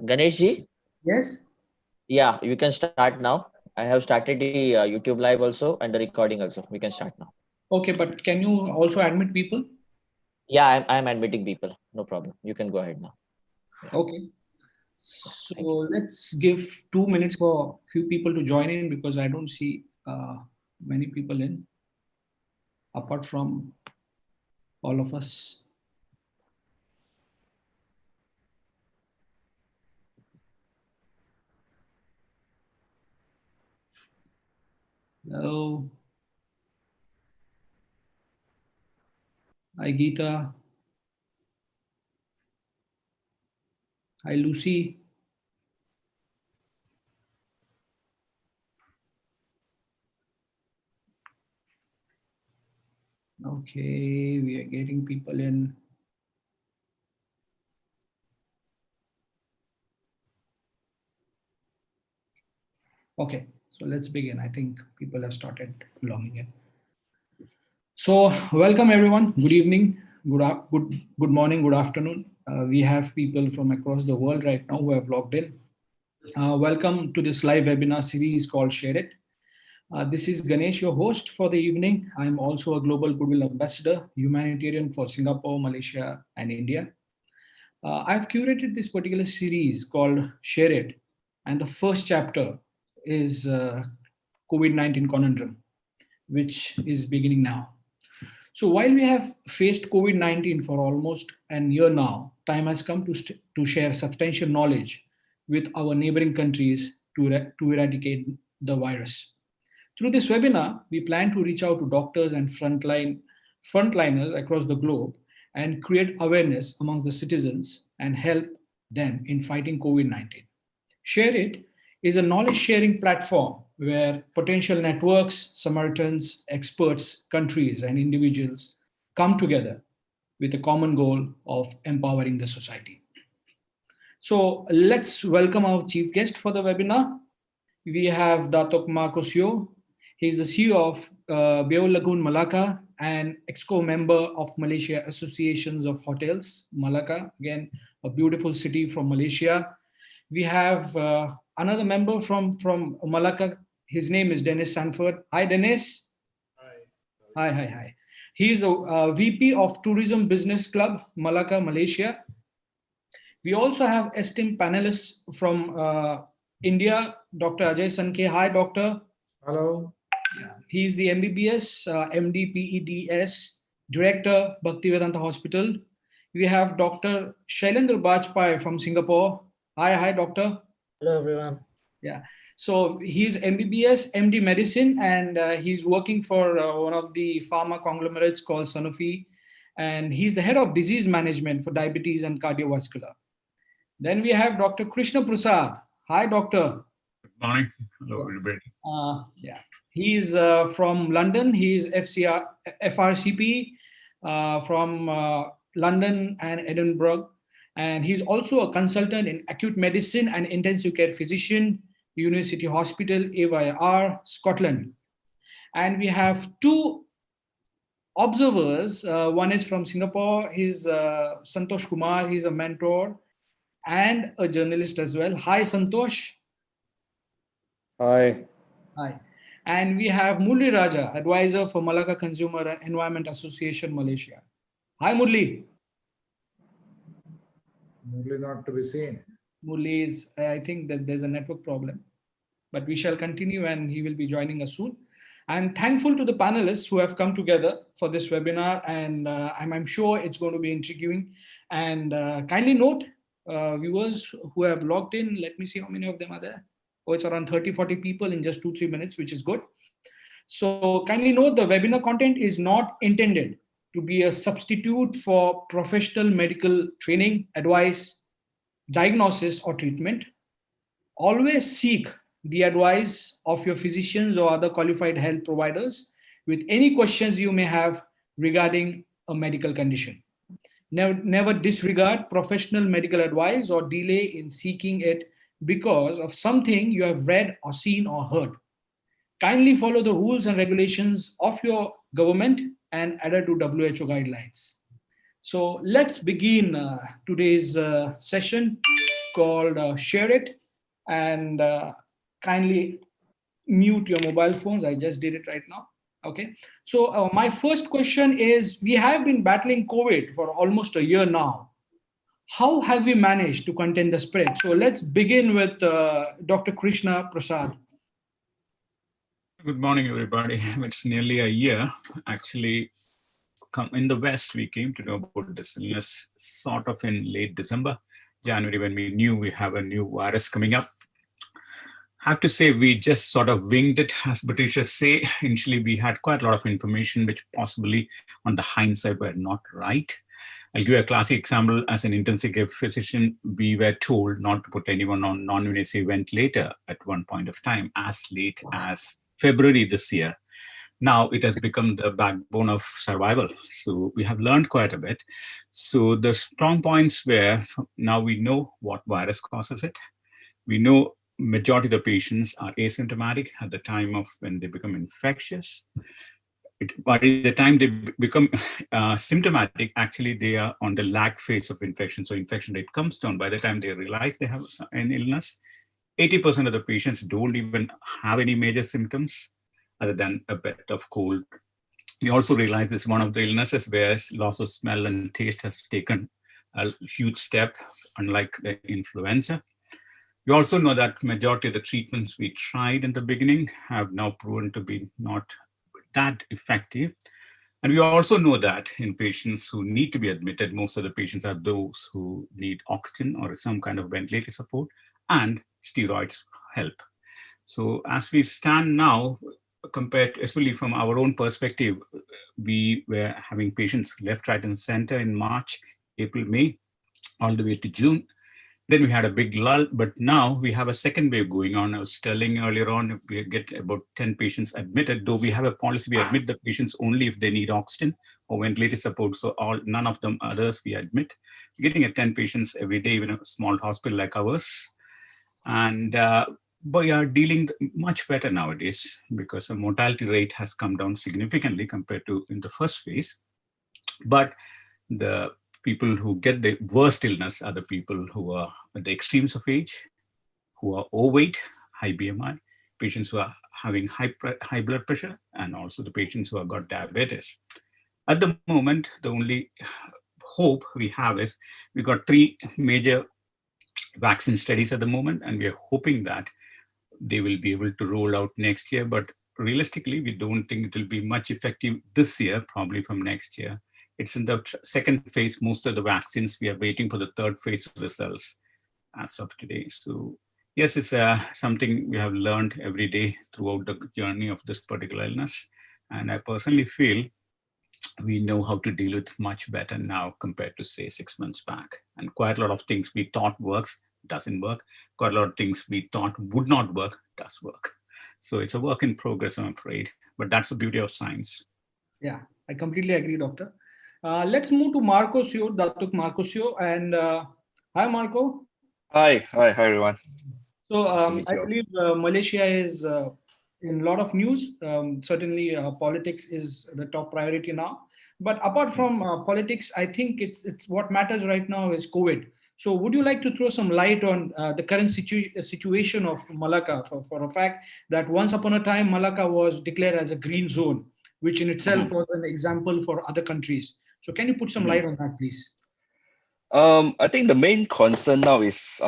Ganesh ji, Yes. yeah, you can start now. I have started the YouTube live also and the recording also. We can start now. Okay, but can you also admit people? Yeah, I'm admitting people. No problem. You can go ahead now. Yeah, Okay. yeah. So Thank you. let's give 2 minutes for few people to join in because I don't see many people in apart from all of us. Hello. Hi Geeta. Hi Lucy. Okay, we are getting people in. Okay, so let's begin. I think people have started logging in. So, welcome everyone. Good evening, good morning, good afternoon. We have people from across the world right now who have logged in. Welcome to this live webinar series called Share It. This is Ganesh, your host for the evening. I'm also a Global Goodwill Ambassador, humanitarian for Singapore, Malaysia, and India. I've curated this particular series called Share It, and the first chapter is COVID-19 Conundrum, which is beginning now. So while we have faced COVID-19 for almost a year now, time has come to share substantial knowledge with our neighboring countries to eradicate the virus. Through this webinar, we plan to reach out to doctors and frontliners across the globe and create awareness among the citizens and help them in fighting COVID-19. Share It is a knowledge sharing platform where potential networks, Samaritans, experts, countries, and individuals come together with a common goal of empowering the society. So let's welcome our chief guest for the webinar. We have Datuk Marcos Yo. He's the CEO of Beo Lagoon Malacca and EXCO member of Malaysia Associations of Hotels, Malacca. Again, a beautiful city from Malaysia. We have another member from Malacca. His name is Dennis Sanford. Hi, Dennis. Hi, hi, hi. He's the VP of Tourism Business Club, Malacca, Malaysia. We also have esteemed panelists from India, Dr. Ajay Sankhe. Hi, doctor. Hello. Yeah. He's the MBBS, MD, PEDS, Director, Bhaktivedanta Hospital. We have Dr. Shailendra Bajpai from Singapore. Hi, hi, doctor. Hello, everyone. Yeah. So he's MBBS, MD Medicine, and he's working for one of the pharma conglomerates called Sanofi. And he's the head of disease management for diabetes and cardiovascular. Then we have Dr. Krishna Prasad. Hi, doctor. Good morning. Hello, everybody. Yeah. He's from London. He's FRCP from London and Edinburgh. And he's also a consultant in acute medicine and intensive care physician, University Hospital, AYR, Scotland. And we have two observers. One is from Singapore. He's Santosh Kumar. He's a mentor and a journalist as well. Hi, Santosh. Hi. Hi. And we have Murli Raja, advisor for Malacca Consumer and Environment Association, Malaysia. Hi, Murli. Mostly not to be seen. Murli is, I think that there's a network problem, but we shall continue and he will be joining us soon. I'm thankful to the panelists who have come together for this webinar, and I'm sure it's going to be intriguing. And kindly note, viewers who have logged in, let me see how many of them are there. Oh, it's around 30, 40 people in just 2-3 minutes, which is good. So kindly note the webinar content is not intended to be a substitute for professional medical training, advice, diagnosis, or treatment. Always seek the advice of your physicians or other qualified health providers with any questions you may have regarding a medical condition. Never disregard professional medical advice or delay in seeking it because of something you have read or seen or heard. Kindly follow the rules and regulations of your government and adhere to WHO guidelines. So let's begin today's session. called Share It, and kindly mute your mobile phones. I just did it right now. Okay. So my first question is, we have been battling COVID for almost a year now. How have we managed to contain the spread? So let's begin with Dr. Krishna Prasad. Good morning, everybody. It's nearly a year. Actually, in the West, we came to know about this illness sort of in late December, January, when we knew we have a new virus coming up. I have to say, we just sort of winged it, as British say. Initially, we had quite a lot of information, which possibly on the hindsight were not right. I'll give you a classic example. As an intensive care physician, we were told not to put anyone on non-invasive ventilator at one point of time, as late as February this year. Now it has become the backbone of survival. So we have learned quite a bit. So the strong points were, now we know what virus causes it. We know majority of the patients are asymptomatic at the time of when they become infectious. By the time they become symptomatic, actually they are on the lag phase of infection. So infection rate comes down. By the time they realize they have an illness, 80% of the patients don't even have any major symptoms other than a bit of cold. We also realize this is one of the illnesses where loss of smell and taste has taken a huge step, unlike the influenza. We also know that majority of the treatments we tried in the beginning have now proven to be not that effective. And we also know that in patients who need to be admitted, most of the patients are those who need oxygen or some kind of ventilator support, and steroids help. So as we stand now, compared, especially from our own perspective, we were having patients left, right, and center in March, April, May, all the way to June. Then we had a big lull, but now we have a second wave going on. I was telling earlier on, we get about 10 patients admitted, though we have a policy, we admit the patients only if they need oxygen or ventilator support. So none of them others we admit. We're getting 10 patients every day in a small hospital like ours. And we are dealing much better nowadays because the mortality rate has come down significantly compared to in the first phase. But the people who get the worst illness are the people who are at the extremes of age, who are overweight, high BMI, patients who are having high blood pressure, and also the patients who have got diabetes. At the moment, the only hope we have is we got 3 major vaccine studies at the moment, and we are hoping that they will be able to roll out next year. But realistically, we don't think it will be much effective this year, probably from next year. It's in the second phase, most of the vaccines. We are waiting for the third phase results as of today. So yes, it's something we have learned every day throughout the journey of this particular illness. And I personally feel we know how to deal with much better now compared to say 6 months back. And quite a lot of things we thought works, doesn't work. Quite a lot of things we thought would not work, does work. So it's a work in progress, I'm afraid. But that's the beauty of science. Yeah, I completely agree, doctor. Let's move to Marcosio, Datuk Marcosio. And hi, Marco. Hi, everyone. So Nice to meet I you all. believe Malaysia is in a lot of news. Certainly, politics is the top priority now. But apart from politics, I think it's what matters right now is COVID. So would you like to throw some light on the current situation of Malacca for a fact that once upon a time, Malacca was declared as a green zone, which in itself was an example for other countries. So can you put some light on that, please? I think the main concern now is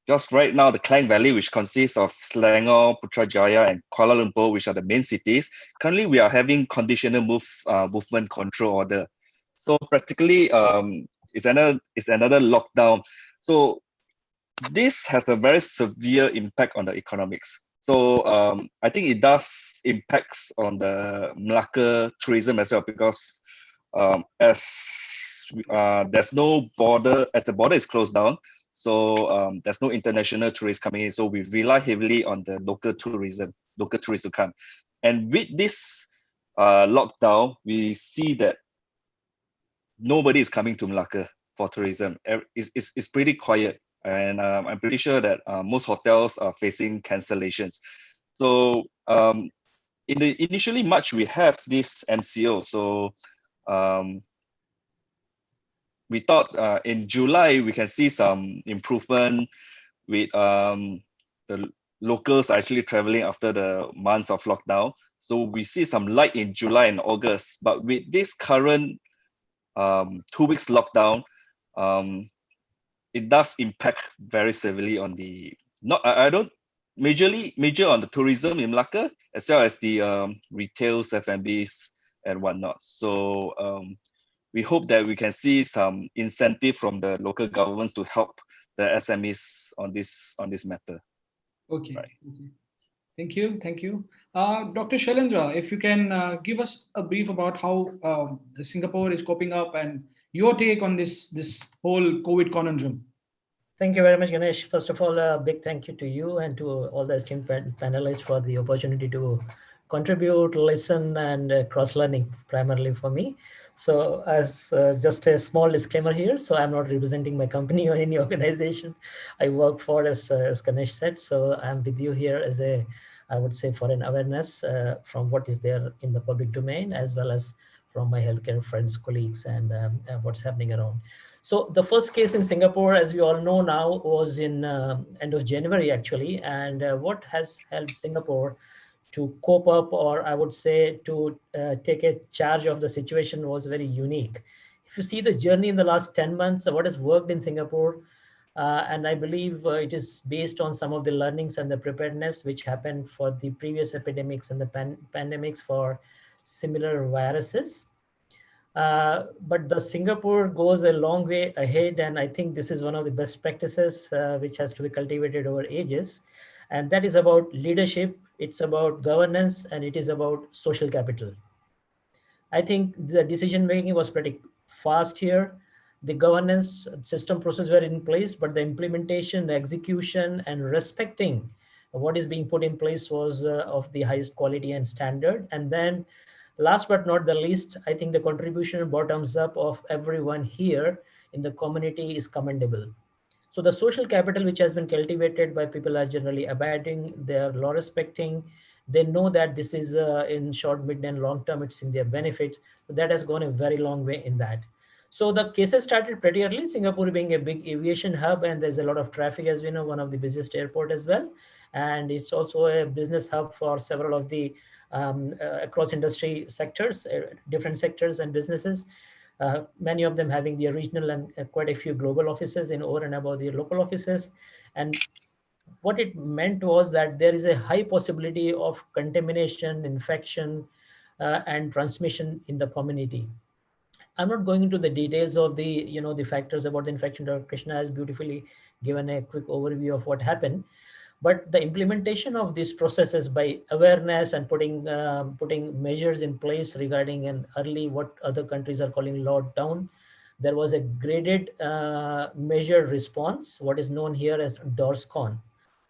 just right now the Klang Valley, which consists of Selangor, Putrajaya, and Kuala Lumpur, which are the main cities. Currently, we are having conditional movement control order. So practically, it's another lockdown. So this has a very severe impact on the economics. So I think it does impacts on the Malacca tourism as well, because there's no border, as the border is closed down, so there's no international tourists coming in. So we rely heavily on the local tourism, local tourists to come. And with this lockdown, we see that nobody is coming to Malacca for tourism. It's pretty quiet. And I'm pretty sure that most hotels are facing cancellations. So initially March, we have this MCO. So we thought in July we can see some improvement with the locals actually traveling after the months of lockdown. So we see some light in July and August. But with this current 2 weeks lockdown, it does impact very severely on the I don't major on the tourism in Malacca as well as the retails, F&Bs and whatnot. So we hope that we can see some incentive from the local governments to help the SMEs on this matter. Okay. Right. Okay. Thank you. Thank you. Dr. Shailendra, if you can give us a brief about how Singapore is coping up and your take on this whole COVID conundrum. Thank you very much, Ganesh. First of all, a big thank you to you and to all the esteemed panelists for the opportunity to contribute, listen, and cross-learning primarily for me. So as just a small disclaimer here, so I'm not representing my company or any organization I work for, as Ganesh said. So I'm with you here as I would say, for an awareness from what is there in the public domain, as well as from my healthcare friends, colleagues, and what's happening around. So the first case in Singapore, as we all know now, was in end of January, actually. And what has helped Singapore to cope up, or I would say to take a charge of the situation, was very unique. If you see the journey in the last 10 months, what has worked in Singapore, and I believe it is based on some of the learnings and the preparedness which happened for the previous epidemics and the pandemics for similar viruses. But the Singapore goes a long way ahead, and I think this is one of the best practices which has to be cultivated over ages. And that is about leadership, it's about governance, and it is about social capital. I think the decision making was pretty fast here. The governance system process were in place, but the implementation, the execution, and respecting what is being put in place was of the highest quality and standard. And then last but not the least, I think the contribution bottoms up of everyone here in the community is commendable. So the social capital which has been cultivated by people are generally abiding, they are law respecting, they know that this is in short, mid and long term, it's in their benefit. So that has gone a very long way in that. So the cases started pretty early, Singapore being a big aviation hub, and there's a lot of traffic, as we know, one of the busiest airport as well. And it's also a business hub for several of the across industry sectors, different sectors and businesses. Many of them having their regional and quite a few global offices in over and above their local offices. And what it meant was that there is a high possibility of contamination, infection, and transmission in the community. I'm not going into the details of the factors about the infection. Dr. Krishna has beautifully given a quick overview of what happened. But the implementation of these processes by awareness and putting measures in place regarding an early, what other countries are calling lockdown, there was a graded measured response, what is known here as DORSCON.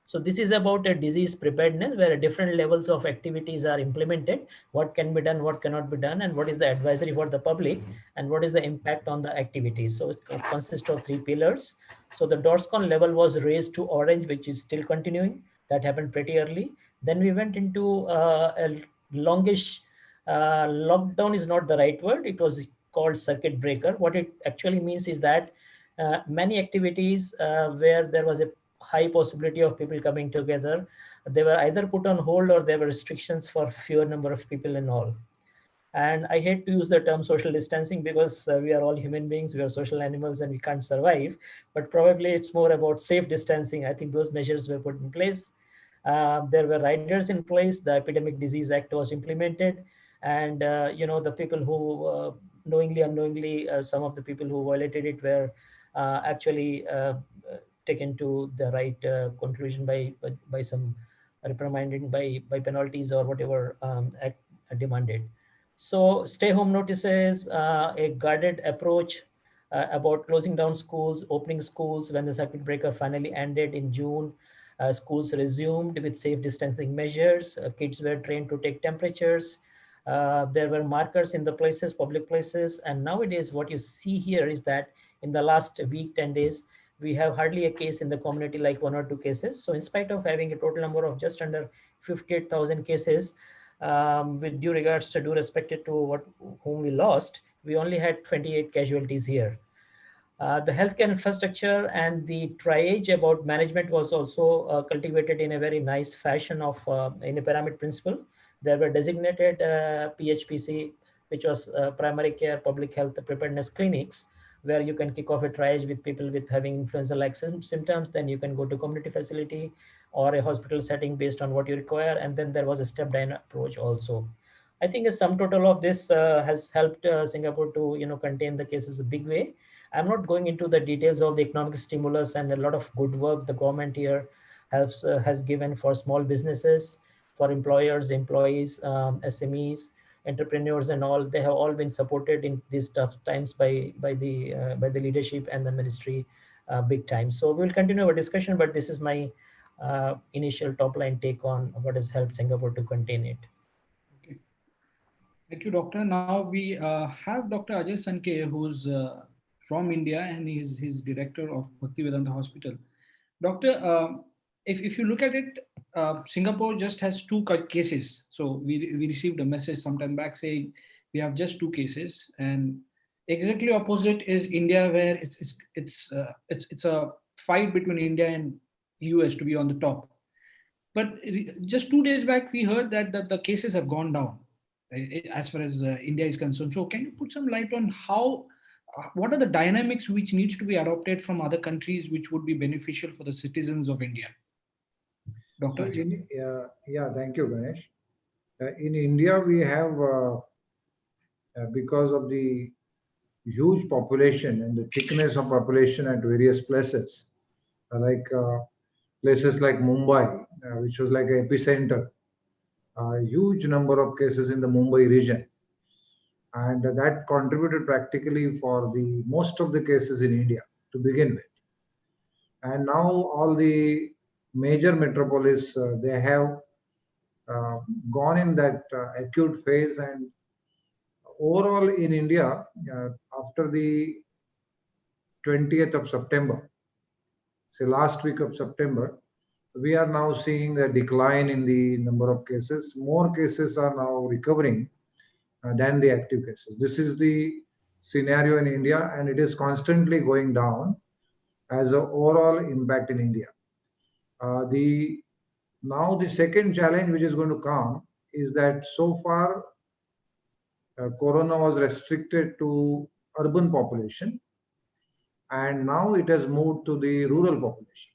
So this is about a disease preparedness where different levels of activities are implemented, what can be done, what cannot be done, and what is the advisory for the public, and what is the impact on the activities. So it consists of 3 pillars. So the DORSCON level was raised to orange, which is still continuing. That happened pretty early. Then we went into a longish, lockdown is not the right word. It was called circuit breaker. What it actually means is that many activities where there was a high possibility of people coming together, they were either put on hold or there were restrictions for fewer number of people in all. And I hate to use the term social distancing because we are all human beings, we are social animals and we can't survive, but probably it's more about safe distancing. I think those measures were put in place. There were riders in place, the Epidemic Disease Act was implemented, and the people who knowingly, unknowingly, some of the people who violated it were actually taken to the right conclusion by some reprimanding by penalties or whatever act demanded. So stay home notices, a guarded approach about closing down schools, opening schools when the circuit breaker finally ended in June. Schools resumed with safe distancing measures. Kids were trained to take temperatures. There were markers in the places, public places. And nowadays, what you see here is that in the last week, 10 days, we have hardly a case in the community, like 1 or 2 cases. So in spite of having a total number of just under 58,000 cases, with due regards to due respect to whom we lost, we only had 28 casualties here. The healthcare infrastructure and the triage about management was also cultivated in a very nice fashion of in a pyramid principle. There were designated PHPC, which was primary care public health preparedness clinics, where you can kick off a triage with people with having influenza-like symptoms. Then you can go to community facility or a hospital setting based on what you require. And then there was a step-down approach also. I think a sum total of this has helped Singapore to contain the cases a big way. I'm not going into the details of the economic stimulus and a lot of good work the government here has given for small businesses, for employers, employees, SMEs, entrepreneurs, and all. They have all been supported in these tough times by the leadership and the ministry, big time. So we'll continue our discussion, but this is my initial top line take on what has helped Singapore to contain it. Okay. Thank you, Doctor. Now we have Dr. Ajay Sanke, who's from India, and he's director of Bhaktivedanta Hospital. Doctor, if you look at it, Singapore just has two cases. So we received a message sometime back saying we have just two cases, and exactly opposite is India, where it's a fight between India and US to be on the top. But just 2 days back, we heard that the cases have gone down as far as India is concerned. So can you put some light on what are the dynamics which needs to be adopted from other countries which would be beneficial for the citizens of India? Doctor? Yeah, thank you, Ganesh. In India, we have, because of the huge population and the thickness of population at various places, like places like Mumbai, which was like an epicenter, a huge number of cases in the Mumbai region. And that contributed practically for the most of the cases in India to begin with. And now all the major metropolis, they have gone in that acute phase. And overall in India, after the 20th of September, say last week of September, we are now seeing a decline in the number of cases. More cases are now recovering than the active cases. This is the scenario in India, and it is constantly going down as an overall impact in India. Now the second challenge which is going to come is that so far Corona was restricted to urban population, and now it has moved to the rural population.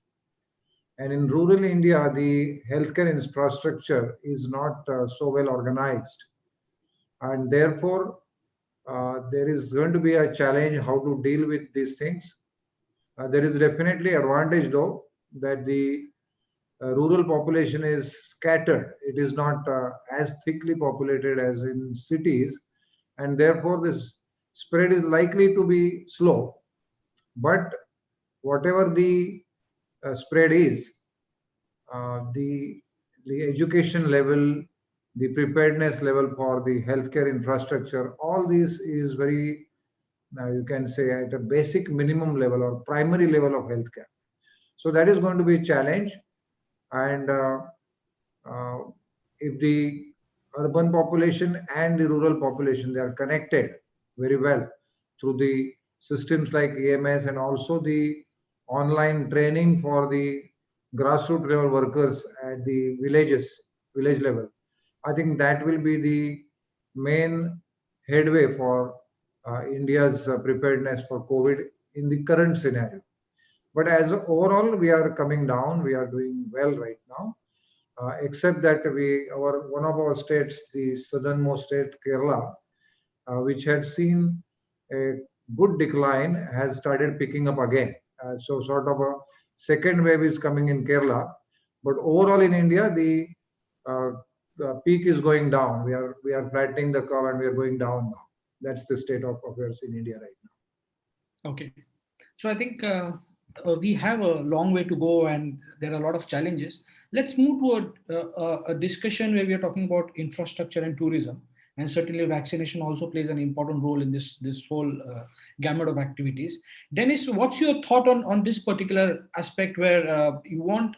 And in rural India, the healthcare infrastructure is not so well organized. And therefore, there is going to be a challenge how to deal with these things. There is definitely advantage though that the rural population is scattered. It is not as thickly populated as in cities, and therefore this spread is likely to be slow. But whatever the spread is, the education level, the preparedness level for the healthcare infrastructure, all this is very, you can say, at a basic minimum level or primary level of healthcare. So that is going to be a challenge. And if the urban population and the rural population, they are connected very well through the systems like EMS and also the online training for the grassroots level workers at the village level, I think that will be the main headway for India's preparedness for COVID in the current scenario. But as overall, we are coming down. We are doing well right now, except that one of our states, the southernmost state, Kerala, which had seen a good decline, has started picking up again. So sort of a second wave is coming in Kerala. But overall in India, the peak is going down. We are flattening the curve and we are going down now. That's the state of affairs in India right now. Okay. So I think we have a long way to go and there are a lot of challenges. Let's move to a discussion where we are talking about infrastructure and tourism. And certainly vaccination also plays an important role in this whole gamut of activities. Dennis, what's your thought on this particular aspect where you want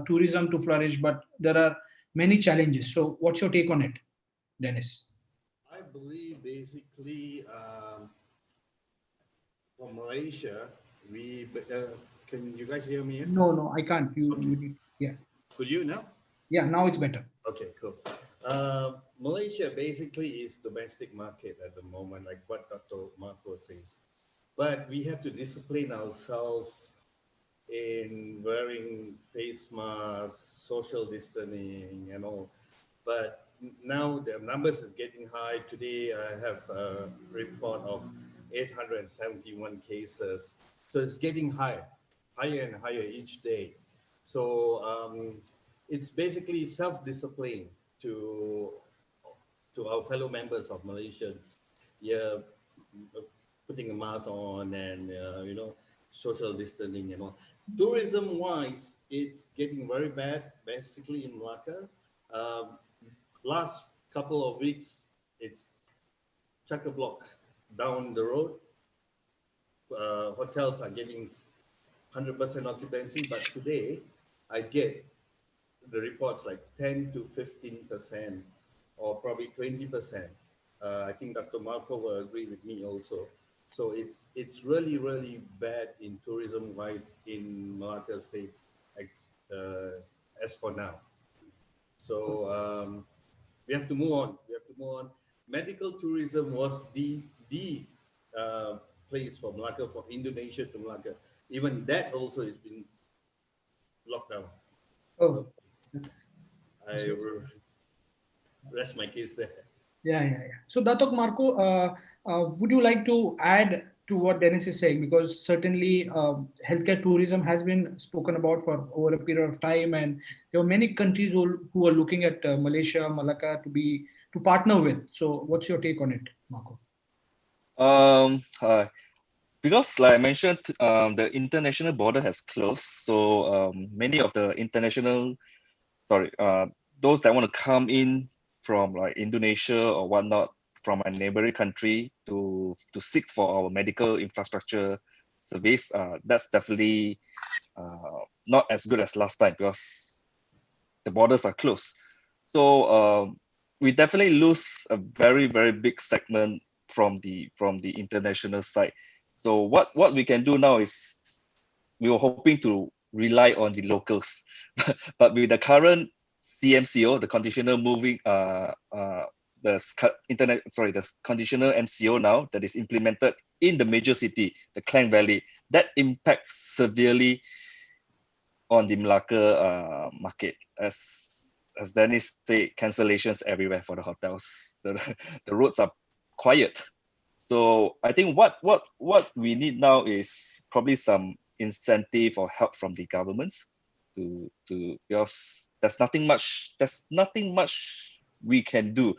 tourism to flourish, but there are many challenges. So what's your take on it, Dennis? I believe basically from Malaysia, can you guys hear me? No, I can't. You need, yeah. Could you now? Yeah, now it's better. Okay, cool. Malaysia basically is domestic market at the moment, like what Dr. Marco says. But we have to discipline ourselves in wearing face masks, social distancing, and all. But now the numbers is getting high. Today I have a report of 871 cases. So it's getting higher, higher and higher each day. So it's basically self-discipline to our fellow members of Malaysians. Yeah, putting a mask on and social distancing and all. Tourism wise, it's getting very bad basically in Malacca. Um, Last couple of weeks, it's chock a block down the road. Hotels are getting 100% occupancy, but today I get the reports like 10 to 15% or probably 20%. I think Dr. Marco will agree with me also. So it's really bad in tourism wise in Malacca State as for now. So we have to move on. We have to move on. Medical tourism was the uh, place for Malacca, for Indonesia to Malacca. Even that also has been locked down. Oh, So I rest my case there. yeah. So, Datuk Marco, would you like to add to what Dennis is saying? Because certainly healthcare tourism has been spoken about for over a period of time, and there are many countries who are looking at Malaysia, Malacca to partner with. So, what's your take on it, Marco? Because like I mentioned, the international border has closed. So many of the those that want to come in from like Indonesia or whatnot from a neighboring country to seek for our medical infrastructure service, that's definitely not as good as last time because the borders are closed. So we definitely lose a very big segment from the international side. So what we can do now is we were hoping to rely on the locals, but with the current CMCO, the conditional moving the conditional MCO now that is implemented in the major city, the Klang Valley, that impacts severely on the Malacca market. As Dennis said, cancellations everywhere for the hotels. The roads are quiet. So I think what we need now is probably some incentive or help from the governments to because there's nothing much we can do.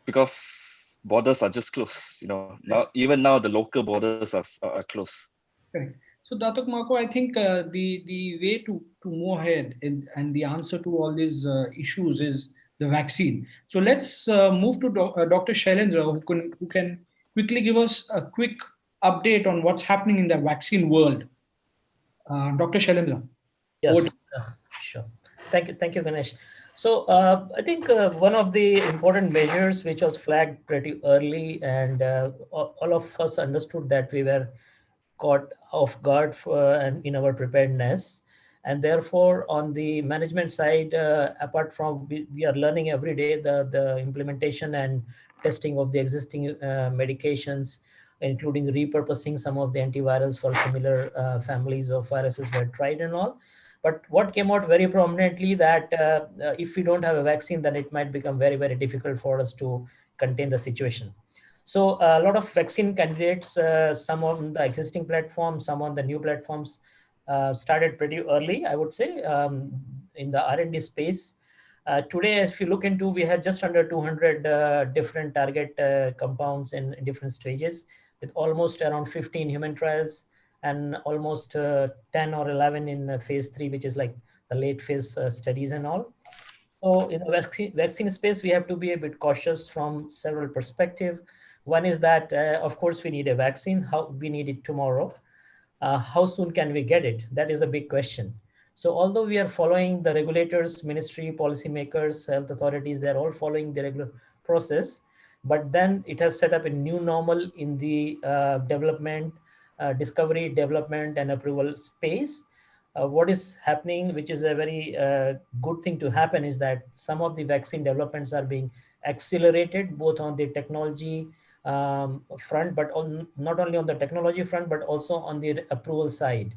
Because borders are just closed. Now the local borders are closed. Correct. So, Datuk Marco, I think the way to move ahead and the answer to all these issues is the vaccine. So let's move to Dr. Shailendra, who can quickly give us a quick update on what's happening in the vaccine world. Dr. Shailendra. Yes, sure. Thank you, Ganesh. So I think one of the important measures which was flagged pretty early, and all of us understood that we were caught off guard and in our preparedness, and therefore on the management side, apart from we are learning every day the implementation and testing of the existing medications, including repurposing some of the antivirals for similar families of viruses were tried and all. But what came out very prominently that if we don't have a vaccine, then it might become very difficult for us to contain the situation. So a lot of vaccine candidates, some on the existing platforms, some on the new platforms, started pretty early, I would say, in the R&D space. Today, if you look into, we had just under 200 different target compounds in different stages, with almost around 15 human trials and almost 10 or 11 in phase 3, which is like the late phase studies and all. So in the vaccine space, we have to be a bit cautious from several perspectives. One is that, of course, we need a vaccine. How we need it tomorrow. How soon can we get it? That is the big question. So although we are following the regulators, ministry, policymakers, health authorities, they're all following the regular process. but then it has set up a new normal in the development, discovery, development, and approval space. What is happening, which is a very good thing to happen, is that some of the vaccine developments are being accelerated both on the technology front, but not only on the technology front, but also on the approval side.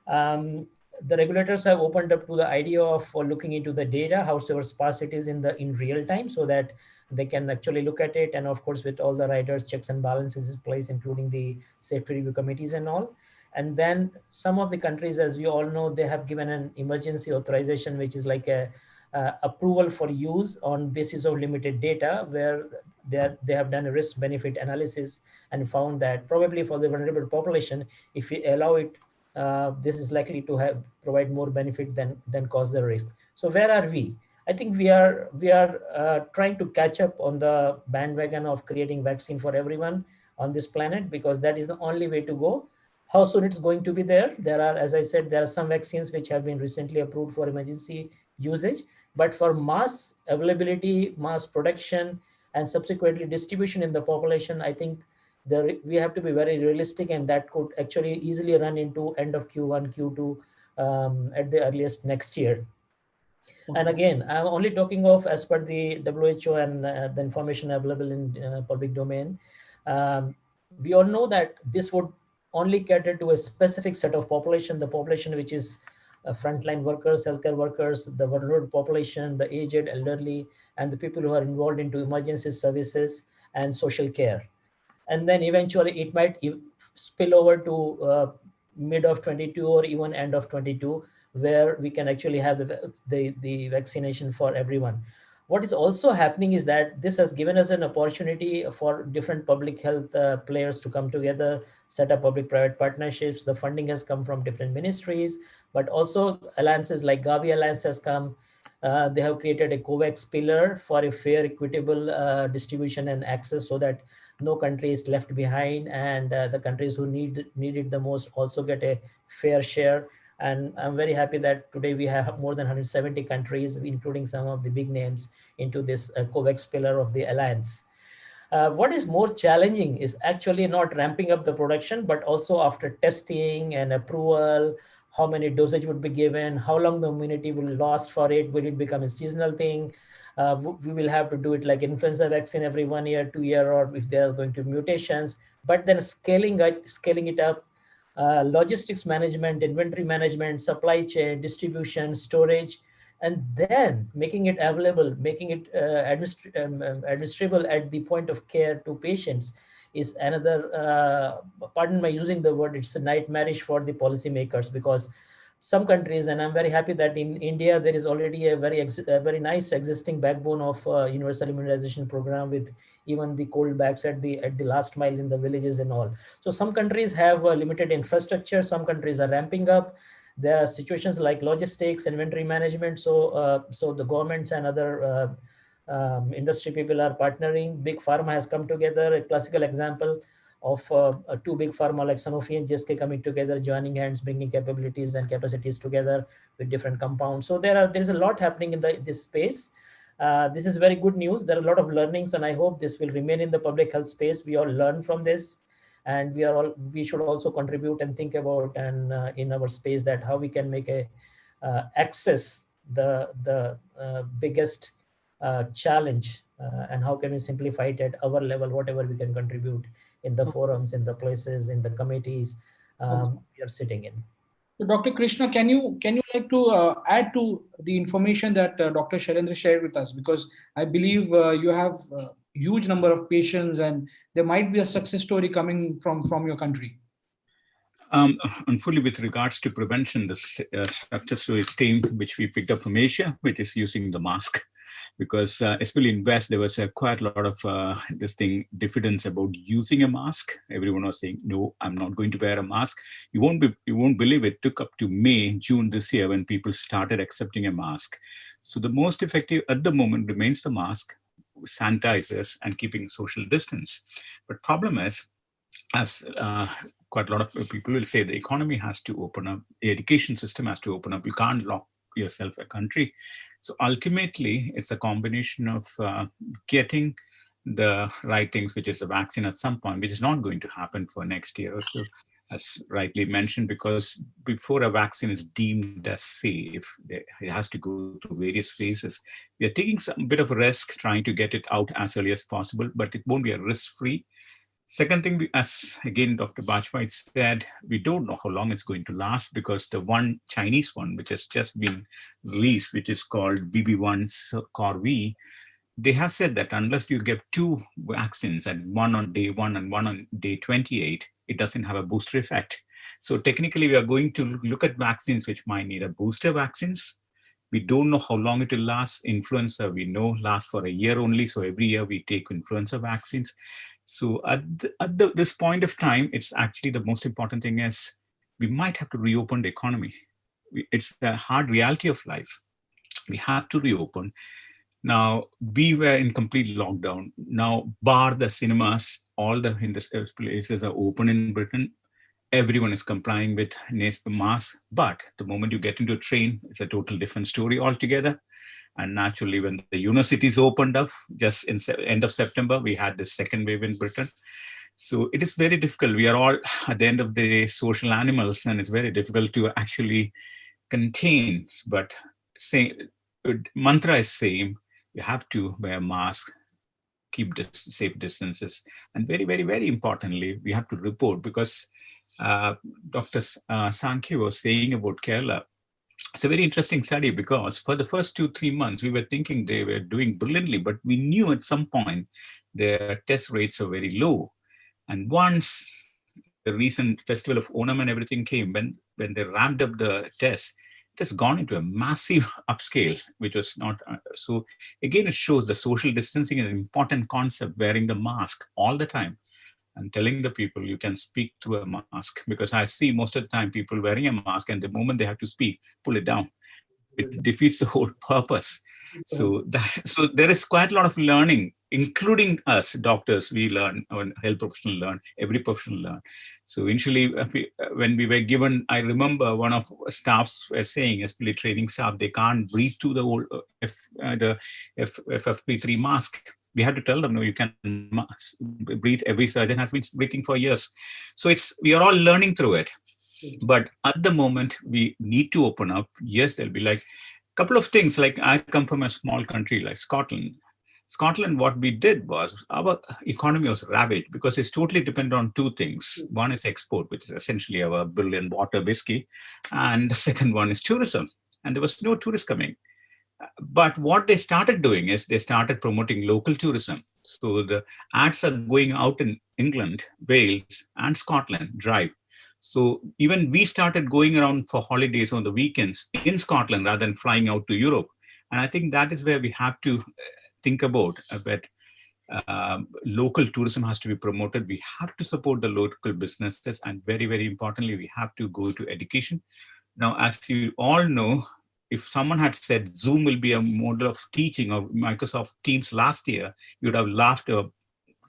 The regulators have opened up to the idea of looking into the data, however sparse it is in real time, so that they can actually look at it, and of course with all the riders, checks and balances in place, including the safety review committees and all. And then some of the countries, as we all know, they have given an emergency authorization, which is like a approval for use on basis of limited data, where they have done a risk benefit analysis and found that probably for the vulnerable population, if we allow it, this is likely to provide more benefit than cause the risk. So where are we? I think we are trying to catch up on the bandwagon of creating vaccine for everyone on this planet, because that is the only way to go. How soon it's going to be there? There are, as I said, there are some vaccines which have been recently approved for emergency usage, but for mass availability, mass production, and subsequently distribution in the population, I think we have to be very realistic, and that could actually easily run into end of Q1, Q2, at the earliest next year. And again, I'm only talking of as per the WHO and the information available in public domain. We all know that this would only cater to a specific set of population, the population which is frontline workers, healthcare workers, the vulnerable population, the aged, elderly, and the people who are involved into emergency services and social care. And then eventually it might spill over to mid of 22 or even end of 22, where we can actually have the vaccination for everyone. What is also happening is that this has given us an opportunity for different public health players to come together, set up public-private partnerships. The funding has come from different ministries, but also alliances like Gavi Alliance has come. They have created a COVAX pillar for a fair, equitable distribution and access, so that no country is left behind, and the countries who need it the most also get a fair share. And I'm very happy that today we have more than 170 countries, including some of the big names, into this COVAX pillar of the alliance. What is more challenging is actually not ramping up the production, but also after testing and approval, how many dosage would be given, how long the immunity will last for it, will it become a seasonal thing? We will have to do it like influenza vaccine every 1 year, 2 year, or if there are going to be mutations, but then scaling it up, logistics management, inventory management, supply chain, distribution, storage, and then making it available, making it administrable at the point of care to patients is another, pardon my using the word, it's a nightmarish for the policymakers, because some countries, and I'm very happy that in India, there is already a very nice existing backbone of universal immunization program, with even the cold bags at the last mile in the villages and all. So some countries have limited infrastructure. Some countries are ramping up. There are situations like logistics, inventory management. So the governments and other industry people are partnering. Big pharma has come together. A classical example of two big pharma like Sanofi and GSK coming together, joining hands, bringing capabilities and capacities together with different compounds. So there is a lot happening in this space. This is very good news. There are a lot of learnings, and I hope this will remain in the public health space. We all learn from this, and we should also contribute and think about, and in our space, that how we can make a access the biggest challenge, and how can we simplify it at our level, whatever we can contribute in the forums, in the places, in the committees we are sitting in. So Dr. Krishna, can you like to add to the information that Dr. Shailendra shared with us? Because I believe you have a huge number of patients, and there might be a success story coming from your country. And fully with regards to prevention, this success story is team which we picked up from Asia, which is using the mask. Because especially in West, there was quite a lot of diffidence about using a mask. Everyone was saying, no, I'm not going to wear a mask. You won't believe it took up to May, June this year when people started accepting a mask. So the most effective at the moment remains the mask, sanitizers, and keeping social distance. But problem is, as quite a lot of people will say, the economy has to open up, the education system has to open up. You can't lock yourself a country. So ultimately, it's a combination of getting the right things, which is the vaccine at some point, which is not going to happen for next year or so, as rightly mentioned, because before a vaccine is deemed as safe, it has to go through various phases. We are taking some bit of risk trying to get it out as early as possible, but it won't be a risk-free. Second thing, as again Dr. Bajpai said, we don't know how long it's going to last, because the one Chinese one, which has just been released, which is called BB1-CoV, they have said that unless you get 2 vaccines, and one on day 1 and one on day 28, it doesn't have a booster effect. So technically, we are going to look at vaccines which might need a booster vaccines. We don't know how long it will last. Influenza, we know, lasts for a year only. So every year we take influenza vaccines. So at this point of time, it's actually the most important thing is we might have to reopen the economy. It's the hard reality of life. We have to reopen. Now, we were in complete lockdown. Now, bar the cinemas, all the places are open in Britain. Everyone is complying with masks. But the moment you get into a train, it's a total different story altogether. And naturally, when the universities opened up, just in end of September, we had the second wave in Britain. So it is very difficult. We are all, at the end of the day, social animals, and it's very difficult to actually contain. But mantra is same. You have to wear masks, keep safe distances, and very, very, very importantly, we have to report, because Dr. Sankhe was saying about Kerala. It's a very interesting study, because for the first 2-3 months, we were thinking they were doing brilliantly, but we knew at some point their test rates are very low. And once the recent festival of Onam and everything came, when they ramped up the tests, it has gone into a massive upscale, which was not. So again, it shows the social distancing is an important concept, wearing the mask all the time and telling the people you can speak through a mask, because I see most of the time people wearing a mask, and the moment they have to speak, pull it down. It defeats the whole purpose. So there is quite a lot of learning, including us doctors. We learn, our health professionals learn, every professional learn. So initially, when we were given, I remember one of staffs were saying, especially training staff, they can't breathe through the old FFP3 mask. We had to tell them, no, you can breathe. Every surgeon has been breathing for years. So we are all learning through it. But at the moment, we need to open up. Yes, there'll be like a couple of things. Like, I come from a small country like Scotland. Scotland, what we did was, our economy was ravaged because it's totally dependent on 2 things. One is export, which is essentially our brilliant water whiskey. And the second one is tourism. And there was no tourists coming. But what they started doing is they started promoting local tourism. So the ads are going out in England, Wales, and Scotland, drive. So even we started going around for holidays on the weekends in Scotland rather than flying out to Europe. And I think that is where we have to think about a bit. Local tourism has to be promoted. We have to support the local businesses. And very, very importantly, we have to go to education. Now, as you all know, if someone had said Zoom will be a model of teaching of Microsoft Teams last year, you'd have laughed your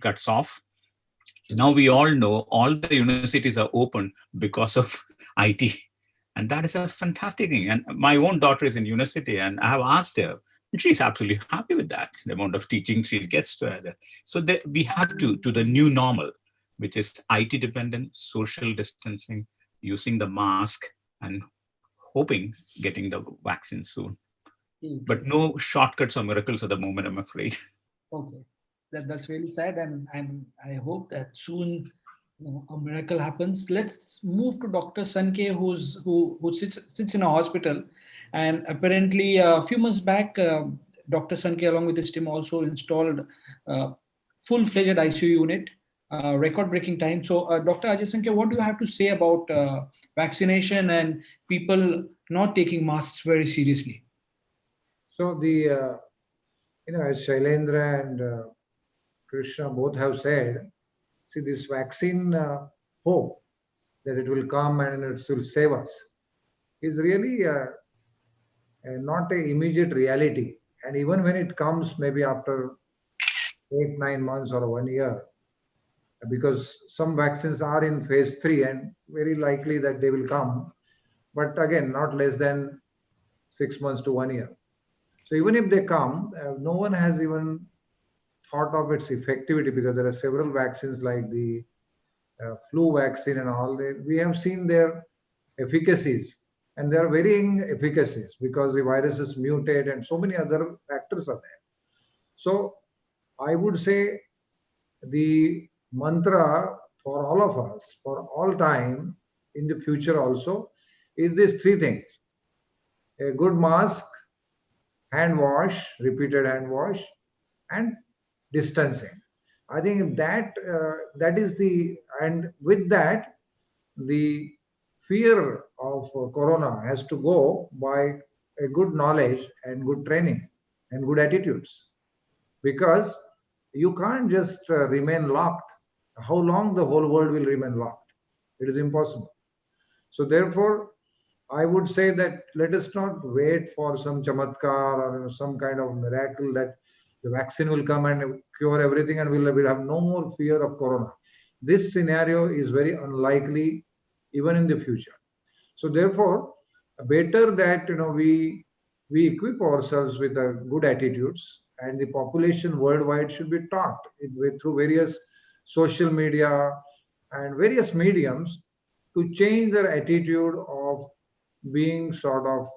guts off. Now we all know all the universities are open because of IT. And that is a fantastic thing. And my own daughter is in university, and I have asked her, and she's absolutely happy with that, the amount of teaching she gets to her. So we have to the new normal, which is IT dependent, social distancing, using the mask, and hoping getting the vaccine soon. But no shortcuts or miracles at the moment, I'm afraid. Okay. That's really sad, and I hope that soon a miracle happens. Let's move to Dr. Sankhe, who sits in a hospital, and apparently a few months back, Dr. Sankhe along with his team also installed full-fledged ICU unit, record-breaking time. So, Dr. Ajay Sankhe, what do you have to say about vaccination and people not taking masks very seriously? So as Shailendra and Krishna both have said, see, this vaccine hope that it will come and it will save us is really not an immediate reality. And even when it comes, maybe after 8-9 months or 1 year, because some vaccines are in phase 3 and very likely that they will come, but again, not less than 6 months to 1 year. So even if they come, no one has even thought of its effectivity, because there are several vaccines like the flu vaccine and all. We have seen their efficacies, and there are varying efficacies because the viruses mutate and so many other factors are there. So I would say the mantra for all of us, for all time, in the future also, is these three things: a good mask, hand wash, repeated hand wash, and distancing. I think that is the, and with that, the fear of corona has to go by a good knowledge and good training and good attitudes, because you can't just remain locked. How long the whole world will remain locked? It is impossible. So therefore, I would say that let us not wait for some chamatkar or some kind of miracle that the vaccine will come and cure everything and we'll have no more fear of corona. This scenario is very unlikely even in the future. So therefore, better that we equip ourselves with good attitudes, and the population worldwide should be taught through various social media and various mediums to change their attitude of being sort of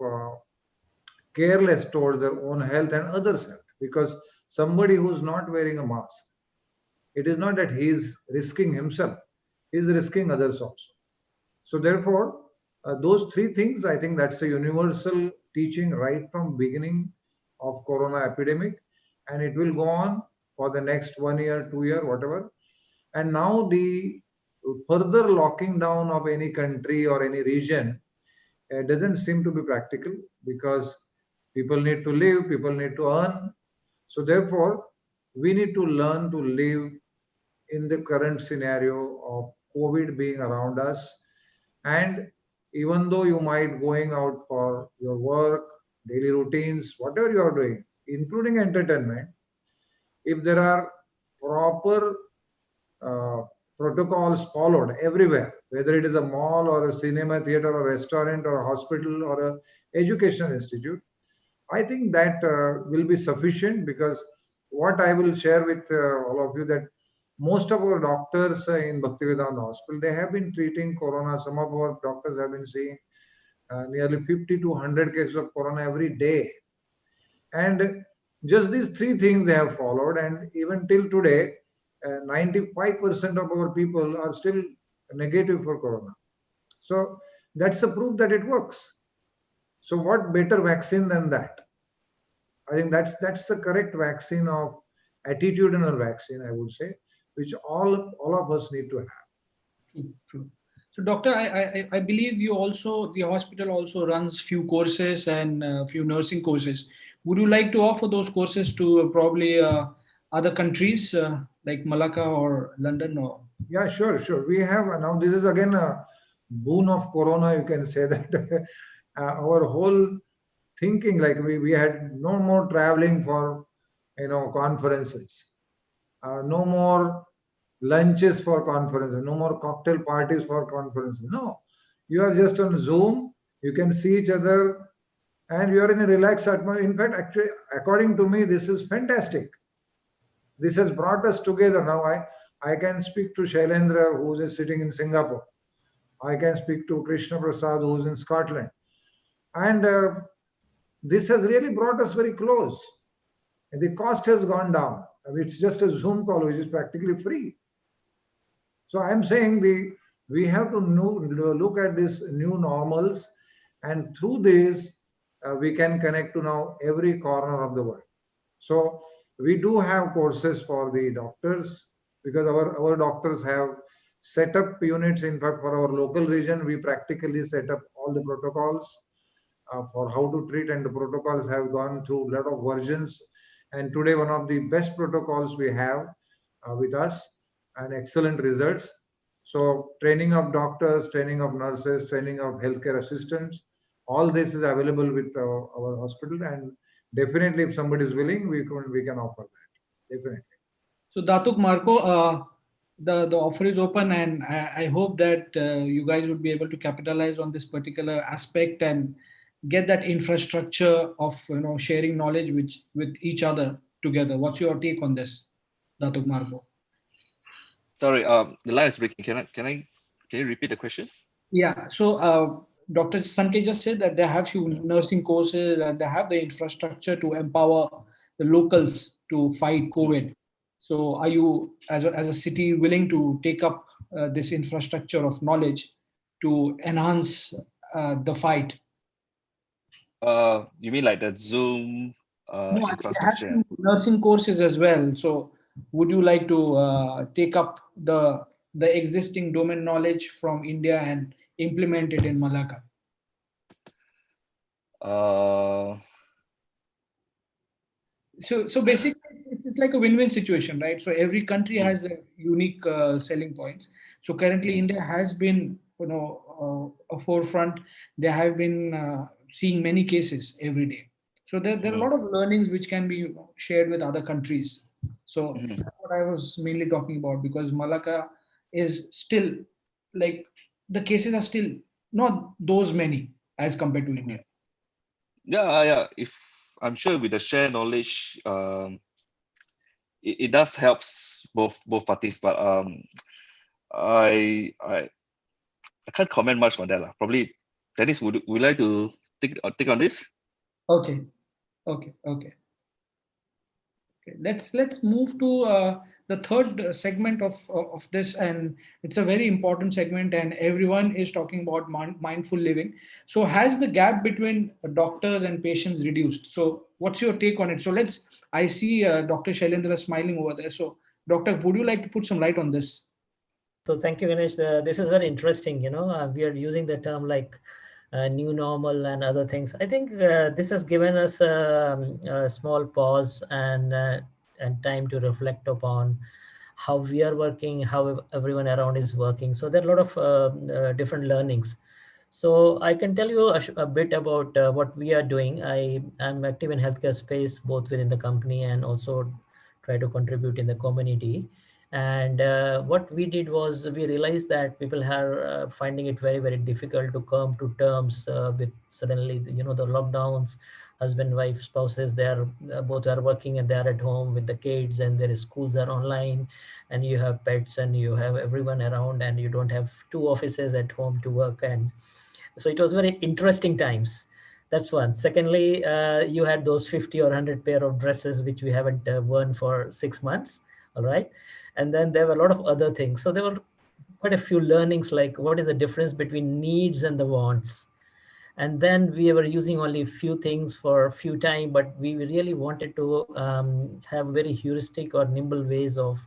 careless towards their own health and others' health. Because somebody who's not wearing a mask, it is not that he is risking himself, he is risking others also. So therefore, those three things, I think that's a universal teaching right from beginning of corona epidemic, and it will go on for the next 1 year, 2 year, whatever. And now the further locking down of any country or any region doesn't seem to be practical, because people need to live, people need to earn. So therefore, we need to learn to live in the current scenario of COVID being around us. And even though you might going out for your work, daily routines, whatever you are doing, including entertainment, if there are proper protocols followed everywhere, whether it is a mall or a cinema theater or a restaurant or a hospital or a educational institute, I think that will be sufficient. Because what I will share with all of you, that most of our doctors in Bhaktivedanta Hospital, they have been treating corona. Some of our doctors have been seeing nearly 50 to 100 cases of corona every day. And just these three things they have followed, and even till today, 95% of our people are still negative for corona. So that's a proof that it works. So what better vaccine than that? I think that's the correct vaccine of attitudinal vaccine, I would say, which all of us need to have. True. So, doctor, I believe you also, the hospital also runs few courses and few nursing courses. Would you like to offer those courses to probably other countries like Malacca or London? Or yeah, sure. We have now. This is again a boon of corona. You can say that our whole thinking, like we had no more traveling for conferences, no more lunches for conferences, no more cocktail parties for conferences. No, you are just on Zoom. You can see each other, and you are in a relaxed atmosphere. In fact, actually, according to me, this is fantastic. This has brought us together. Now I can speak to Shailendra, who is sitting in Singapore. I can speak to Krishna Prasad, who is in Scotland. And this has really brought us very close. And the cost has gone down. It's just a Zoom call, which is practically free. So I'm saying we have to look at these new normals, and through this, we can connect to now every corner of the world. So we do have courses for the doctors, because our doctors have set up units. In fact, for our local region, we practically set up all the protocols for how to treat, and the protocols have gone through a lot of versions. And today, one of the best protocols we have with us, and excellent results. So training of doctors, training of nurses, training of healthcare assistants, all this is available with our hospital. And definitely, if somebody is willing, we can offer that. Definitely. So Datuk Marco, the offer is open, and I hope that you guys would be able to capitalize on this particular aspect and get that infrastructure of sharing knowledge with each other together. What's your take on this? Datuk Marco. Sorry, the line is breaking. Can you repeat the question? Yeah, so Dr. Sanke just said that they have few nursing courses and they have the infrastructure to empower the locals to fight COVID. So are you, as a city, willing to take up this infrastructure of knowledge to enhance the fight? You mean like the Zoom No, they have infrastructure? few nursing courses as well. So would you like to take up the existing domain knowledge from India and implement it in Malacca? Uh, So basically it's like a win-win situation, right? So every country has a unique selling points. So currently India has been, a forefront. They have been seeing many cases every day. So there are a lot of learnings which can be shared with other countries. So that's what I was mainly talking about, because Malacca is still, like, the cases are still not those many as compared to India. yeah. If I'm sure with the share knowledge, it does helps both parties. But I can't comment much on that lah. Probably, Dennis, would you like to take on this? Okay. Okay. Let's move to the third segment of this, and it's a very important segment, and everyone is talking about mindful living. So, has the gap between doctors and patients reduced? So, what's your take on it? So, I see Dr. Shailendra smiling over there. So, Doctor, would you like to put some light on this? So thank you, Ganesh. This is very interesting. We are using the term like new normal and other things. I think this has given us a small pause and time to reflect upon how we are working, how everyone around is working. So there are a lot of different learnings. So I can tell you a bit about what we are doing. I'm active in healthcare space, both within the company and also try to contribute in the community. And what we did was we realized that people are finding it very, very difficult to come to terms with suddenly, the lockdowns. Husband, wife, spouses, they are both are working and they are at home with the kids, and their schools are online, and you have pets and you have everyone around, and you don't have two offices at home to work. And so it was very interesting times. That's one. Secondly, you had those 50 or 100 pair of dresses which we haven't worn for 6 months. All right. And then there were a lot of other things. So there were quite a few learnings, like what is the difference between needs and the wants. And then we were using only a few things for a few time, but we really wanted to have very heuristic or nimble ways of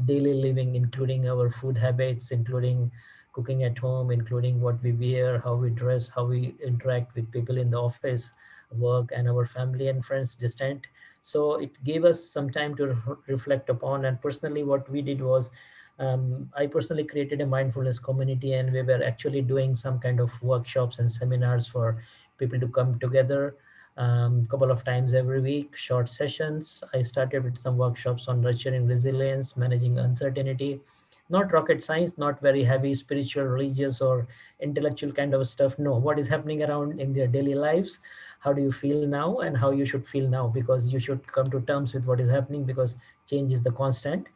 daily living, including our food habits, including cooking at home, including what we wear, how we dress, how we interact with people in the office, work, and our family and friends distant. So it gave us some time to reflect upon. And personally, what we did was I personally created a mindfulness community, and we were actually doing some kind of workshops and seminars for people to come together couple of times every week, short sessions. I started with some workshops on nurturing resilience, managing uncertainty. Not rocket science, not very heavy spiritual, religious, or intellectual kind of stuff. No, what is happening around in their daily lives? How do you feel now, and how you should feel now? Because you should come to terms with what is happening, because change is the constant,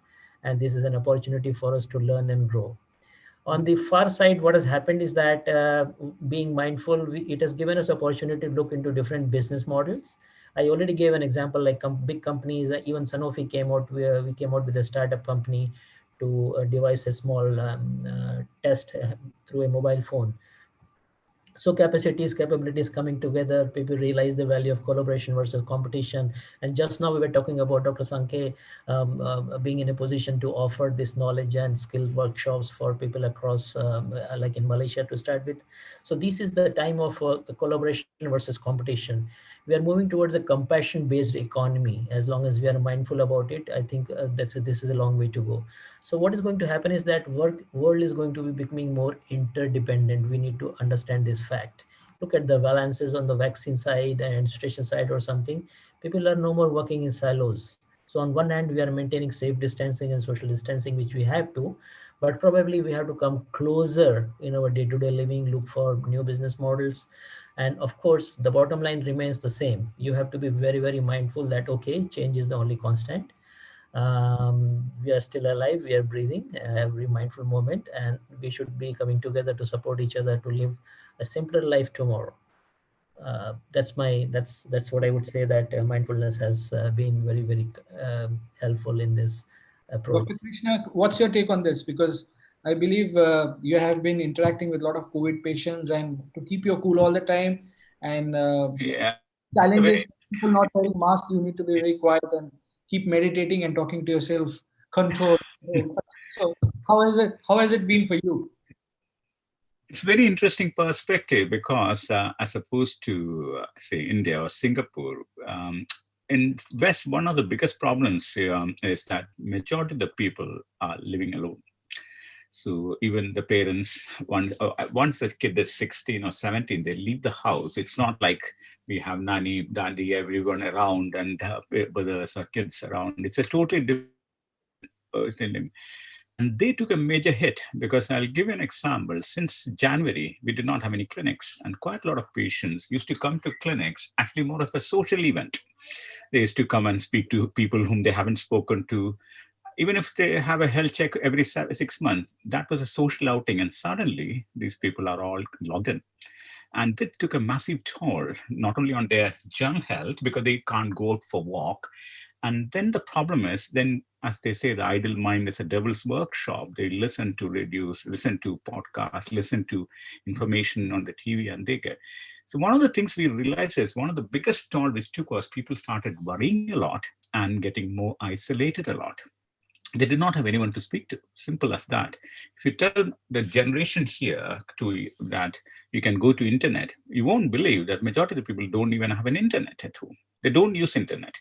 and this is an opportunity for us to learn and grow. On the far side, what has happened is that being mindful, it has given us opportunity to look into different business models. I already gave an example, like big companies, even Sanofi came out, we came out with a startup company to devise a small test through a mobile phone. So capacities, capabilities coming together, people realize the value of collaboration versus competition. And just now we were talking about Dr. Sankhe being in a position to offer this knowledge and skill workshops for people across, like in Malaysia to start with. So this is the time of collaboration versus competition. We are moving towards a compassion-based economy. As long as we are mindful about it, I think this is a long way to go. So what is going to happen is that world is going to be becoming more interdependent. We need to understand this fact. Look at the balances on the vaccine side and station side or something. People are no more working in silos. So on one hand, we are maintaining safe distancing and social distancing, which we have to, but probably we have to come closer in our day-to-day living, look for new business models. And of course, the bottom line remains the same. You have to be very, very mindful that, okay, change is the only constant. We are still alive, we are breathing every mindful moment, and we should be coming together to support each other to live a simpler life tomorrow. That's what I would say, that mindfulness has been very helpful in this approach. Dr. Krishna, what's your take on this? Because I believe you have been interacting with a lot of COVID patients, and to keep your cool all the time, and Yeah. challenges, people not wearing masks, you need to be very quiet and keep meditating and talking to yourself, control. So how has it been for you? It's very interesting perspective because as opposed to say India or Singapore, in West, one of the biggest problems is that majority of the people are living alone. So even the parents, once a kid is 16 or 17, they leave the house. It's not like we have nanny, dandy, everyone around and brothers or kids around. It's a totally different. And they took a major hit because I'll give you an example. Since January, we did not have any clinics, and quite a lot of patients used to come to clinics, actually more of a social event. They used to come and speak to people whom they haven't spoken to. Even if they have a health check every 6 months, that was a social outing. And suddenly these people are all logged in. And it took a massive toll, not only on their general health, because they can't go out for walk. And then the problem is, then as they say, the idle mind is a devil's workshop. They listen to radios, listen to podcasts, listen to information on the TV, and they get. So one of the things we realized is one of the biggest toll which took was people started worrying a lot and getting more isolated a lot. They did not have anyone to speak to. Simple as that. If you tell the generation here that you can go to internet, you won't believe that majority of the people don't even have an internet at home. They don't use internet.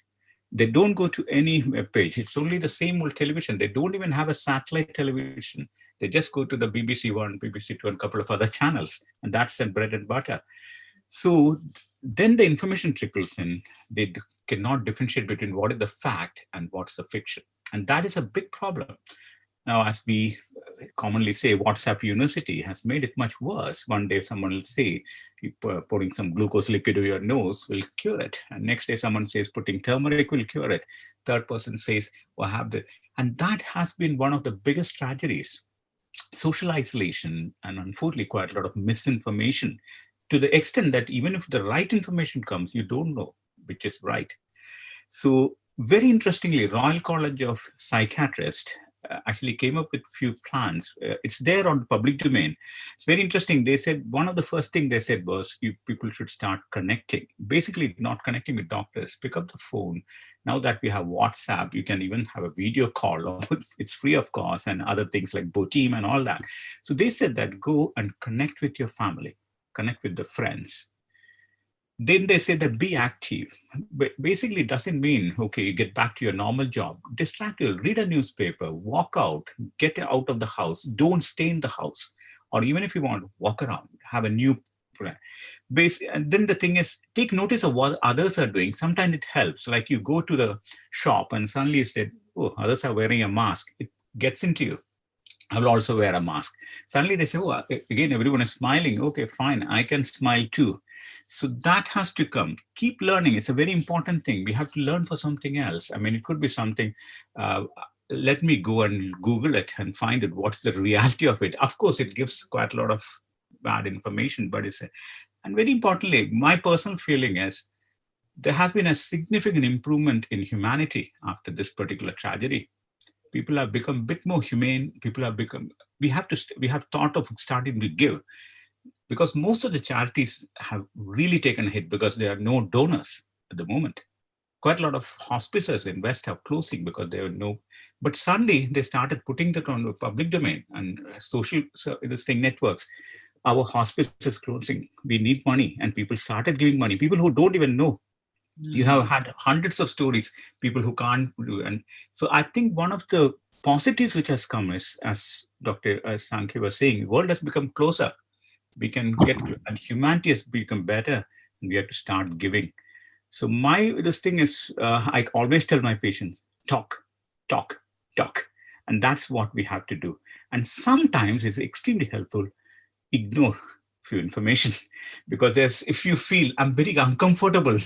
They don't go to any web page. It's only the same old television. They don't even have a satellite television. They just go to the BBC One, BBC Two, and a couple of other channels, and that's their bread and butter. So then the information trickles in. They cannot differentiate between what is the fact and what's the fiction. And that is a big problem. Now, as we commonly say, WhatsApp University has made it much worse. One day someone will say, pouring some glucose liquid to your nose will cure it. And next day someone says, putting turmeric will cure it. Third person says, well, have the... And that has been one of the biggest tragedies. Social isolation and unfortunately quite a lot of misinformation, to the extent that even if the right information comes, you don't know which is right. So very interestingly, Royal College of Psychiatrists actually came up with few plans. It's there on the public domain. It's very interesting. They said one of the first thing they said was people should start connecting. Basically, not connecting with doctors. Pick up the phone. Now that we have WhatsApp, you can even have a video call. It's free of cost, and other things like Boteam and all that. So they said that go and connect with your family, connect with the friends. Then they say that be active. But basically, it doesn't mean, okay, you get back to your normal job. Distract you, read a newspaper, walk out, get out of the house. Don't stay in the house. Or even if you want, walk around, have a new plan. And then the thing is, take notice of what others are doing. Sometimes it helps. Like you go to the shop and suddenly you said, oh, others are wearing a mask. It gets into you. I will also wear a mask. Suddenly they say, oh, again, everyone is smiling. Okay, fine, I can smile too. So that has to come. Keep learning. It's a very important thing. We have to learn for something else. I mean, it could be something, let me go and Google it and find it. What's the reality of it? Of course, it gives quite a lot of bad information, but and very importantly, my personal feeling is there has been a significant improvement in humanity after this particular tragedy. People have become a bit more humane. People have become, we have thought of starting to give, because most of the charities have really taken a hit because there are no donors at the moment. Quite a lot of hospices in West are closing because there are no, but suddenly they started putting that on the public domain and social, this thing networks. Our hospice is closing. We need money. And people started giving money. People who don't even know. You have had hundreds of stories, people who can't do. And so I think one of the positives which has come is, as Dr. Sankhe was saying, the world has become closer. We can get, and humanity has become better, and we have to start giving. So this thing is, I always tell my patients, talk, talk, talk. And that's what we have to do. And sometimes it's extremely helpful, ignore few information, because if you feel I'm very uncomfortable,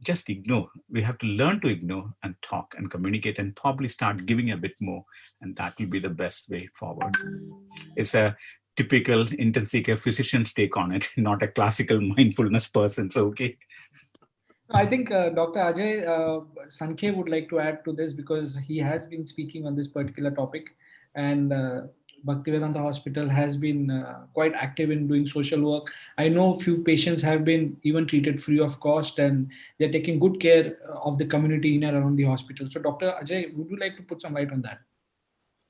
just ignore. We have to learn to ignore and talk and communicate and probably start giving a bit more. And that will be the best way forward. It's a typical intensive care physician's take on it, not a classical mindfulness person's. Okay. I think Dr. Ajay Sankhe would like to add to this because he has been speaking on this particular topic, and Bhaktivedanta Hospital has been quite active in doing social work. I know few patients have been even treated free of cost, and they're taking good care of the community in and around the hospital. So, Dr. Ajay, would you like to put some light on that?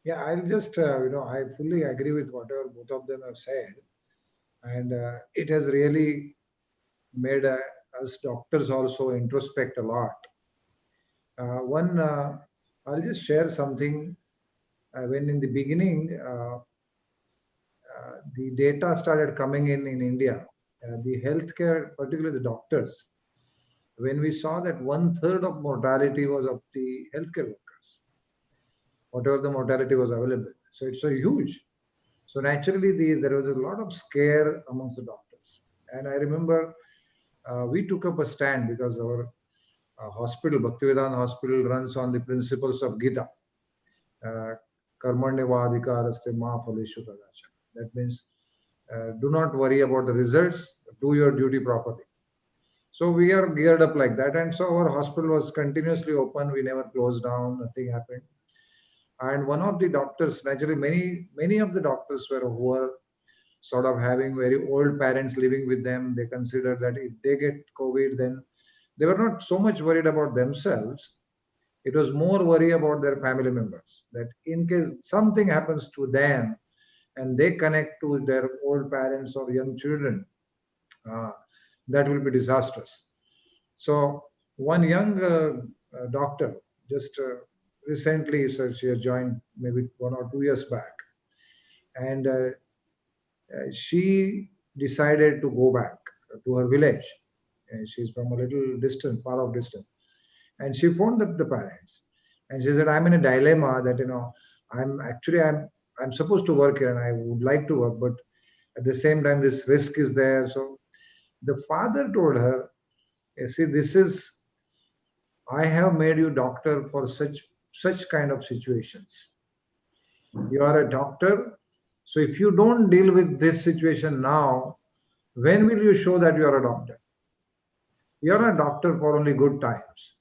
Yeah, I'll just, I fully agree with whatever both of them have said. And it has really made us doctors also introspect a lot. I'll just share something. When in the beginning, the data started coming in India, the healthcare, particularly the doctors, when we saw that 1/3 of mortality was of the healthcare workers, whatever the mortality was available. So it's so huge. So naturally, there was a lot of scare amongst the doctors. And I remember we took up a stand because our hospital, Bhaktivedanta Hospital, runs on the principles of Gita. Karmanyavadhikaraste ma phaleshu kadacha. That means do not worry about the results, do your duty properly. So we are geared up like that. And so our hospital was continuously open. We never closed down, nothing happened. And one of the doctors, naturally, many of the doctors who were sort of having very old parents living with them. They considered that if they get COVID, then they were not so much worried about themselves. It was more worry about their family members, that in case something happens to them and they connect to their old parents or young children, that will be disastrous. So one young doctor just recently, so she has joined maybe 1 or 2 years back, and she decided to go back to her village. She's from a little distance, far off distance. And she phoned up the parents. And she said, I'm in a dilemma that, I'm supposed to work here and I would like to work, but at the same time, this risk is there. So the father told her, see, I have made you doctor for such kind of situations. You are a doctor. So if you don't deal with this situation now, when will you show that you are a doctor? You are a doctor for only good times.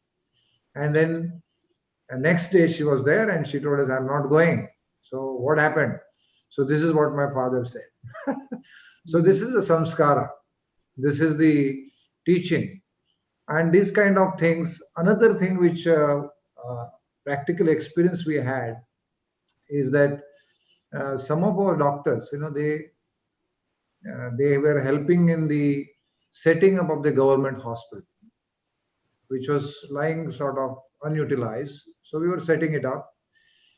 And then the next day she was there and she told us, I'm not going. So what happened? So this is what my father said. So this is the samskara. This is the teaching. And these kind of things. Another thing which practical experience we had is that some of our doctors, they were helping in the setting up of the government hospital, which was lying sort of unutilized. So we were setting it up.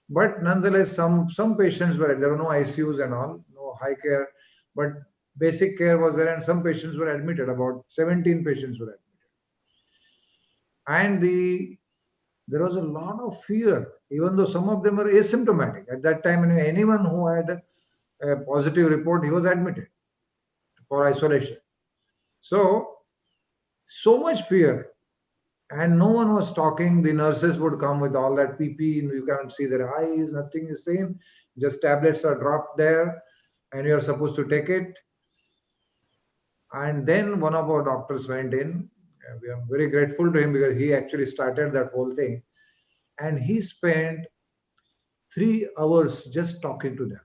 But nonetheless, some patients there were no ICUs and all, no high care, but basic care was there, and some patients were admitted. About 17 patients were admitted. And there was a lot of fear, even though some of them were asymptomatic. At that time, anyone who had a positive report, he was admitted for isolation. So much fear. And no one was talking. The nurses would come with all that PPE. You can't see their eyes. Nothing is seen. Just tablets are dropped there, and you are supposed to take it. And then one of our doctors went in. We are very grateful to him because he actually started that whole thing. And he spent 3 hours just talking to them,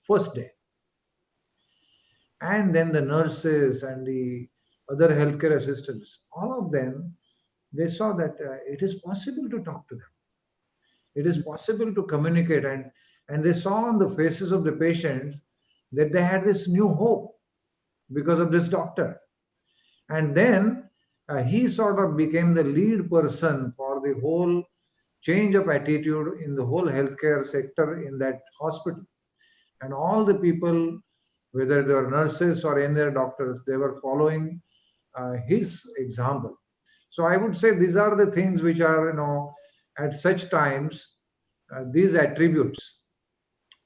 first day. And then the nurses and the other healthcare assistants, all of them, they saw that it is possible to talk to them. It is possible to communicate. And they saw on the faces of the patients that they had this new hope because of this doctor. And then he sort of became the lead person for the whole change of attitude in the whole healthcare sector in that hospital. And all the people, whether they were nurses or any other doctors, they were following his example. So I would say these are the things which are, at such times, these attributes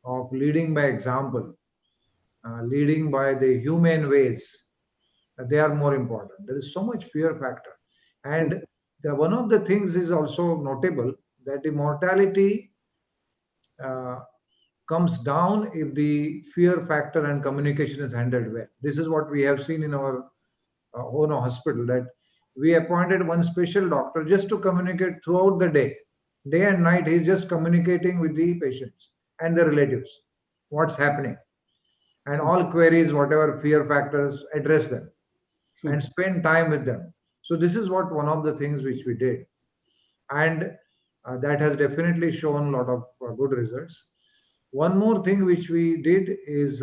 of leading by example, leading by the humane ways, they are more important. There is so much fear factor. And one of the things is also notable, that the mortality uh, comes down if the fear factor and communication is handled well. This is what we have seen in our own hospital, that we appointed one special doctor just to communicate throughout the day and night. He's just communicating with the patients and their relatives, what's happening, and all queries, whatever fear factors, address them and spend time with them. So this is what one of the things which we did, and that has definitely shown a lot of good results. One more thing which we did is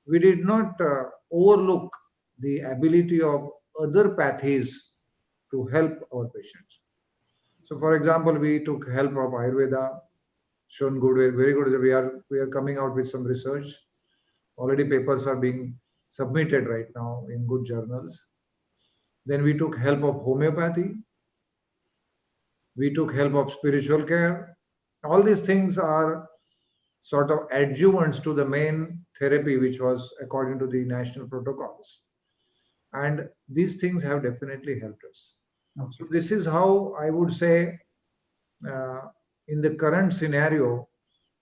we did not overlook the ability of other pathies to help our patients. So, for example, we took help of Ayurveda, shown good, very good. We are coming out with some research. Already papers are being submitted right now in good journals. Then we took help of homeopathy. We took help of spiritual care. All these things are sort of adjuvants to the main therapy, which was according to the national protocols. And these things have definitely helped us. So this is how I would say, in the current scenario,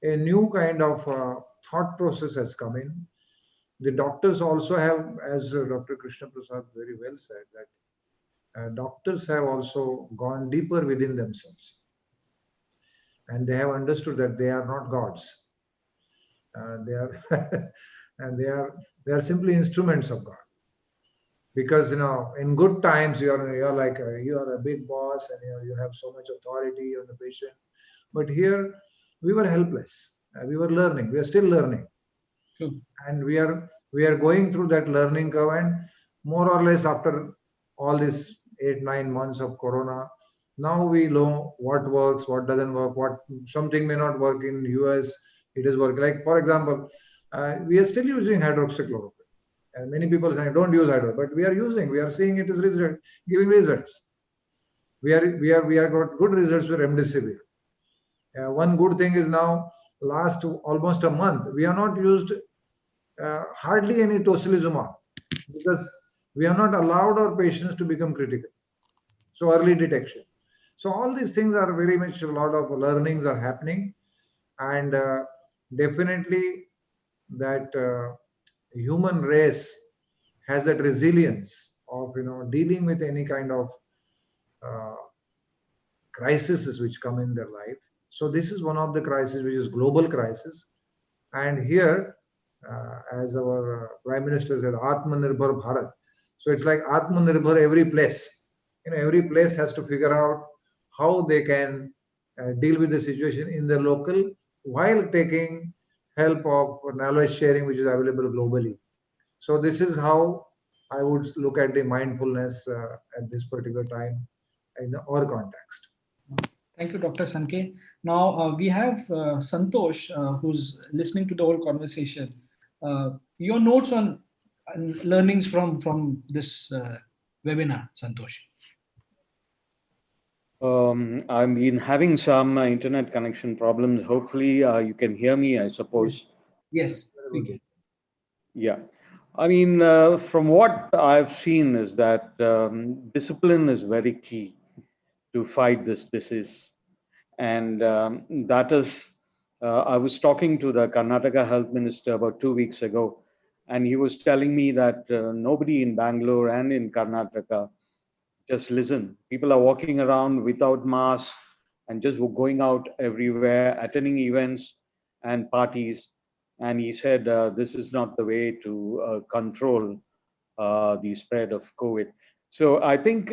a new kind of thought process has come in. The doctors also have, as Dr. Krishna Prasad very well said, that doctors have also gone deeper within themselves, and they have understood that they are not gods. They are and they are simply instruments of God. Because in good times you're like you are a big boss, and you have so much authority on the patient. But here we were helpless. We were learning. We are still learning, and we are going through that learning curve. And more or less after all these 8-9 months of Corona, now we know what works, what doesn't work, what something may not work in US. It is working. Like for example, we are still using hydroxychloroquine. And many people say don't use hydro, but we are seeing it is giving results. We are got good results with remdesivir. One good thing is now, last almost a month, we have not used hardly any tocilizumab, because we have not allowed our patients to become critical. So early detection. So all these things are very much, a lot of learnings are happening, and definitely that human race has that resilience of dealing with any kind of uh, crises which come in their life. So this is one of the crises, which is global crisis. And here, as our Prime Minister said, Atmanirbhar Bharat. So it's like Atmanirbhar every place. Every place has to figure out how they can deal with the situation in the local, while taking help of knowledge sharing, which is available globally. So this is how I would look at the mindfulness at this particular time in our context. Thank you, Dr. Sanke. Now we have Santosh, who's listening to the whole conversation. Your notes on learnings from this webinar, Santosh. I've been having some internet connection problems. Hopefully, you can hear me, I suppose. Yes, we can. Yeah. I mean, from what I've seen is that discipline is very key to fight this disease. And that is, I was talking to the Karnataka Health Minister about 2 weeks ago, and he was telling me that nobody in Bangalore and in Karnataka just listen. People are walking around without masks and just going out everywhere, attending events and parties. And he said, this is not the way to control the spread of COVID. So I think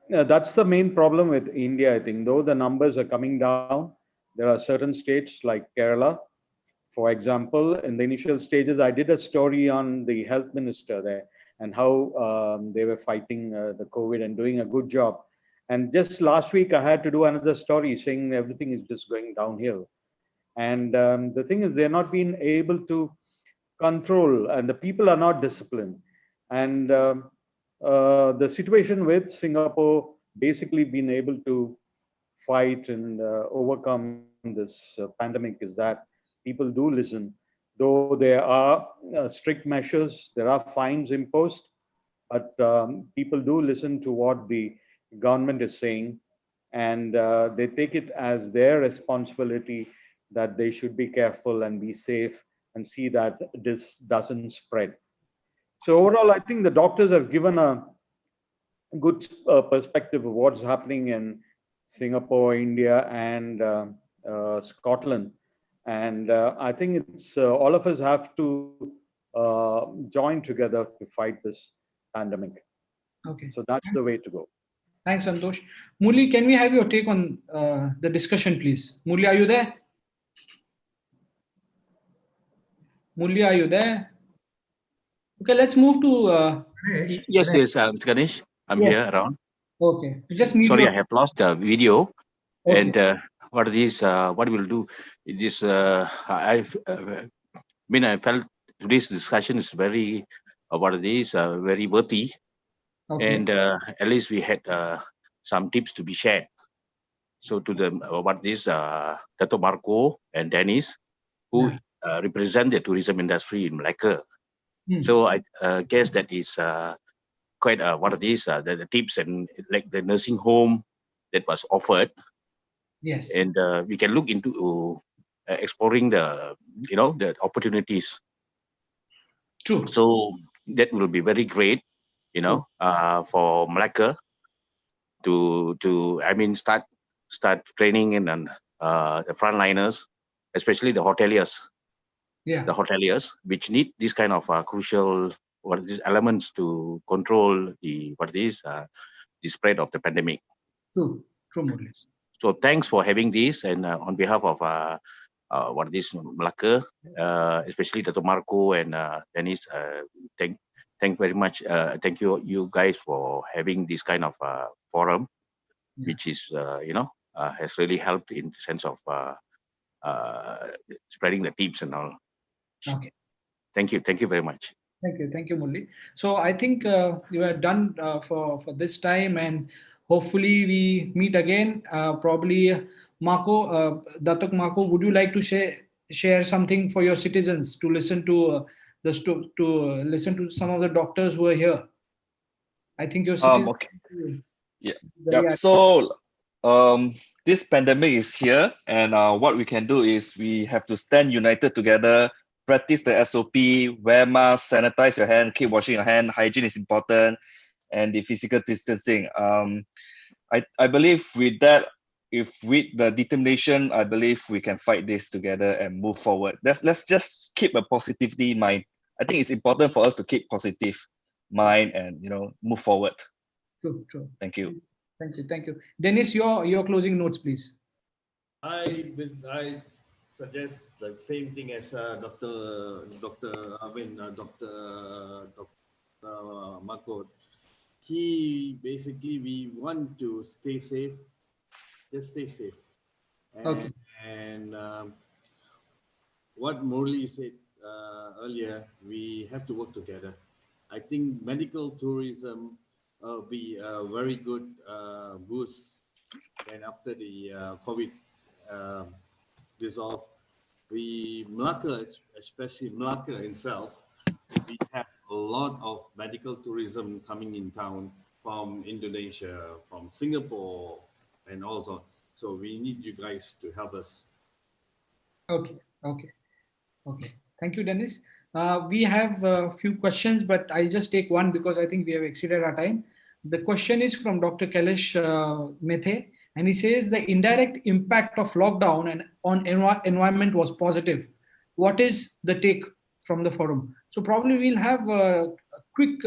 that's the main problem with India, I think. Though the numbers are coming down, there are certain states like Kerala, for example. In the initial stages, I did a story on the health minister there and how they were fighting the COVID and doing a good job. And just last week, I had to do another story saying everything is just going downhill. And the thing is, they're not being able to control, and the people are not disciplined. And the situation with Singapore basically being able to fight and overcome this pandemic is that people do listen. Though there are strict measures, there are fines imposed, but people do listen to what the government is saying, and they take it as their responsibility that they should be careful and be safe and see that this doesn't spread. So overall, I think the doctors have given a good perspective of what's happening in Singapore, India, and Scotland. And I think it's all of us have to join together to fight this pandemic. Okay. So that's the way to go. Thanks, Santosh. Murli, can we have your take on the discussion, please? Murli, are you there? Murli, are you there? Okay, let's move to. Ganesh, Yes, Ganesh, yes, Ganesh. I'm Yes. here around. Okay, we just need Sorry, your. I have lost the video. Okay. And what is what we'll do is I felt today's discussion is very what it is very worthy, Okay. and at least we had some tips to be shared. So to the what is Dato Marco and Dennis, who represent the tourism industry in Malacca. So I guess that is quite what it is the tips and like the nursing home that was offered. Yes. And we can look into exploring the the opportunities. True. So that will be very great, for Malacca to start training and the frontliners, especially the hoteliers. Yeah. The hoteliers which need this kind of crucial elements to control the spread of the pandemic. True, Murli. So thanks for having this, and on behalf of Malacca, especially Dr. Marco and Dennis, thank very much. Thank you guys for having this kind of forum, which is has really helped in the sense of spreading the tips and all. Okay. Thank you very much. Thank you, Murli. So I think you are done for this time, and hopefully we meet again. Probably, Marco, Datuk Marco, would you like to share something for your citizens to listen to listen to some of the doctors who are here? I think your citizens. Okay. Yeah. So this pandemic is here, and what we can do is we have to stand united together. Practice the SOP, wear mask, sanitize your hand, keep washing your hand. Hygiene is important, and the physical distancing. I believe with that, with the determination, I believe we can fight this together and move forward. Let's just keep a positivity mind. I think it's important for us to keep positive mind and move forward. True. Thank you. Thank you. Dennis, your closing notes, please. I suggest the same thing as Dr. Marco. We want to stay safe. Just stay safe. Okay. And what Murli said earlier, we have to work together. I think medical tourism will be a very good boost. And after the COVID dissolve, Malacca, especially Malacca itself, we have a lot of medical tourism coming in town from Indonesia, from Singapore, and also. So we need you guys to help us. Okay. Thank you, Dennis. We have a few questions, but I'll just take one because I think we have exceeded our time. The question is from Dr. Kailash Methe, and he says the indirect impact of lockdown and on environment was positive. What is the take from the forum? So probably we'll have quick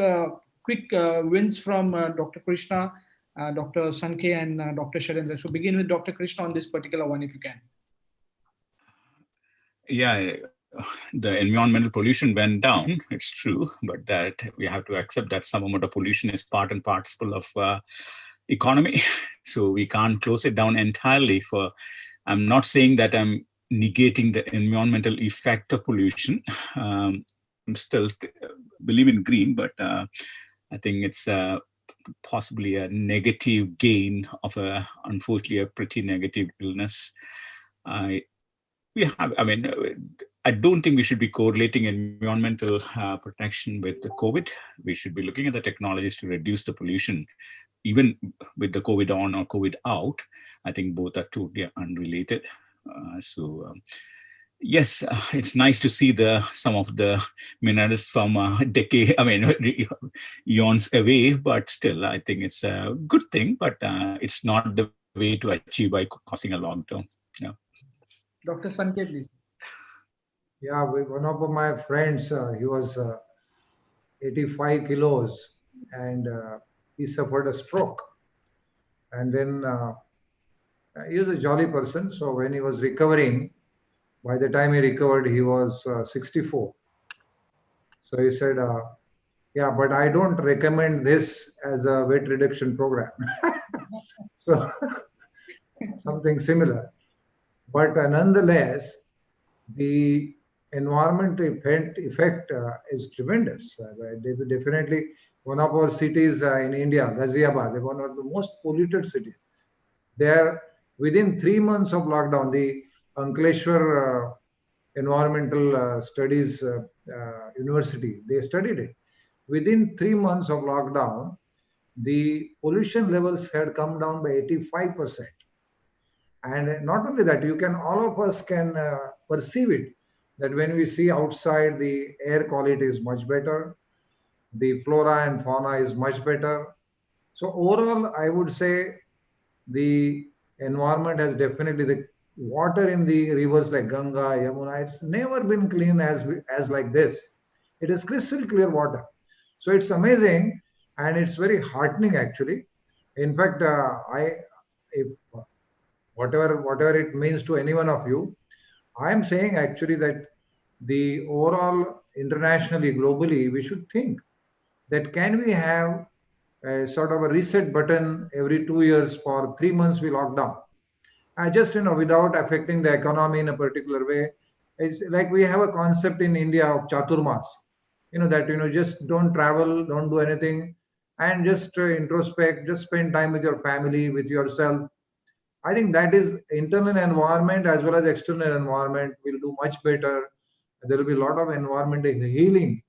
wins from Dr. Krishna, Dr. Sankhe, and Dr. Sharendra. So begin with Dr. Krishna on this particular one, if you can. Yeah, the environmental pollution went down, it's true, but that we have to accept that some amount of pollution is part and parcel of economy. So we can't close it down entirely. I'm not saying that I'm negating the environmental effect of pollution. I'm still believe in green, but I think it's possibly a negative gain of unfortunately a pretty negative illness. we have, I mean, I don't think we should be correlating environmental protection with the COVID. We should be looking at the technologies to reduce the pollution, even with the COVID on or COVID out. I think both are totally unrelated. Yes, it's nice to see some of the minerals from a decade, I mean, eons away, but still, I think it's a good thing, but it's not the way to achieve by causing a long term. Yeah. Dr. Sanket, please. Yeah, one of my friends, he was 85 kilos and he suffered a stroke. And then he was a jolly person. So when he was recovering, by the time he recovered, he was 64. So he said, yeah, but I don't recommend this as a weight reduction program. So something similar. But nonetheless, the environment effect is tremendous. Definitely, one of our cities in India, Ghaziabad, one of the most polluted cities. There, within 3 months of lockdown, the Ankleshwar Environmental Studies University, they studied it. Within 3 months of lockdown, the pollution levels had come down by 85%. And not only that, all of us can perceive it, that when we see outside, the air quality is much better, the flora and fauna is much better. So overall, I would say the environment has definitely, the water in the rivers like Ganga, Yamuna, it's never been clean as like this. It is crystal clear water. So it's amazing and it's very heartening actually. In fact, if whatever it means to any one of you, I am saying actually that the overall internationally, globally, we should think that can we have a sort of a reset button every 2 years for 3 months we lock down. Just, without affecting the economy in a particular way. It's like we have a concept in India of Chaturmas, that, just don't travel, don't do anything, and just introspect, just spend time with your family, with yourself. I think that is internal environment as well as external environment will do much better. There will be a lot of environmental healing.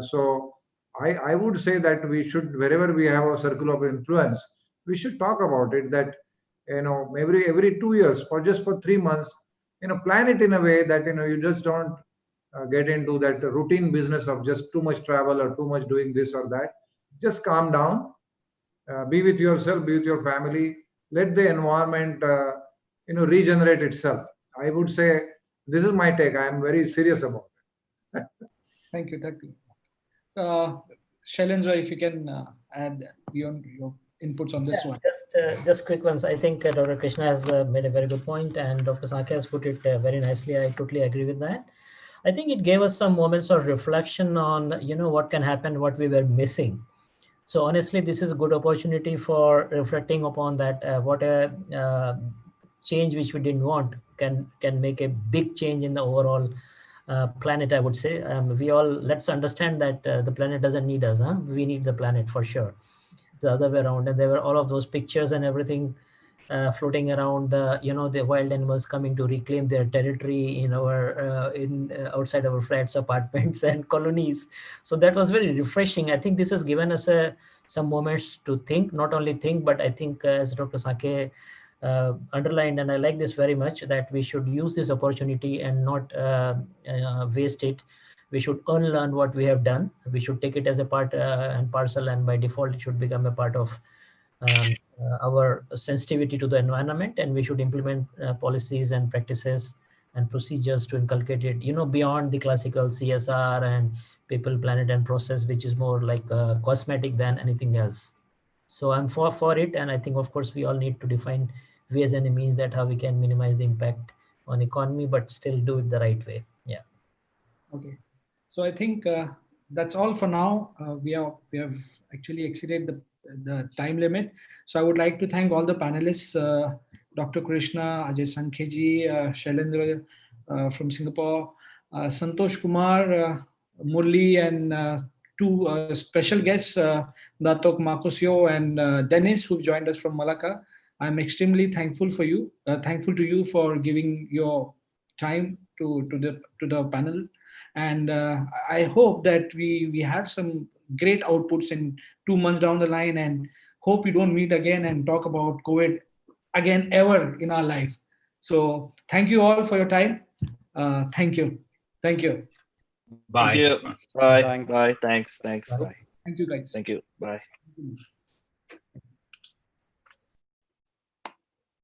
So I would say that we should, wherever we have a circle of influence, we should talk about it that, every 2 years or just for 3 months, plan it in a way that, you just don't get into that routine business of just too much travel or too much doing this or that. Just calm down, be with yourself, be with your family, let the environment regenerate itself. I would say this is my take. I am very serious about it. Thank you. Shailendra, if you can add your inputs on this one. Just quick ones. I think Dr. Krishna has made a very good point, and Dr. Sanke has put it very nicely. I totally agree with that. I think it gave us some moments of reflection on, what can happen, what we were missing. So honestly, this is a good opportunity for reflecting upon that. What a change which we didn't want can make a big change in the overall planet, I would say. Let's understand that the planet doesn't need us. We need the planet for sure. The other way around. And there were all of those pictures and everything floating around, the wild animals coming to reclaim their territory in outside our flats, apartments and colonies. So that was very refreshing. I think this has given us some moments to think, not only think, but I think as Dr. Sanke underlined, and I like this very much, that we should use this opportunity and not waste it. We should unlearn what we have done. We should take it as a part and parcel, and by default, it should become a part of our sensitivity to the environment, and we should implement policies and practices and procedures to inculcate it, beyond the classical CSR and people, planet, and process, which is more like cosmetic than anything else. So I'm for it, and I think, of course, we all need to define ways and means that how we can minimize the impact on economy, but still do it the right way. Yeah. Okay. So I think that's all for now. We have actually exceeded the time limit. So I would like to thank all the panelists, Dr. Krishna, Ajay Sankheji, Shailendra from Singapore, Santosh Kumar, Murli, and two special guests, Datok Makosio and Dennis, who've joined us from Malacca. I'm extremely thankful to you for giving your time to the panel, and I hope that we have some great outputs in 2 months down the line, and hope we don't meet again and talk about COVID again ever in our life. So thank you all for your time. Thank you. Thank you. Bye. Bye. Thanks. Bye. Thanks. Bye. Bye. Thank you, guys. Thank you. Bye.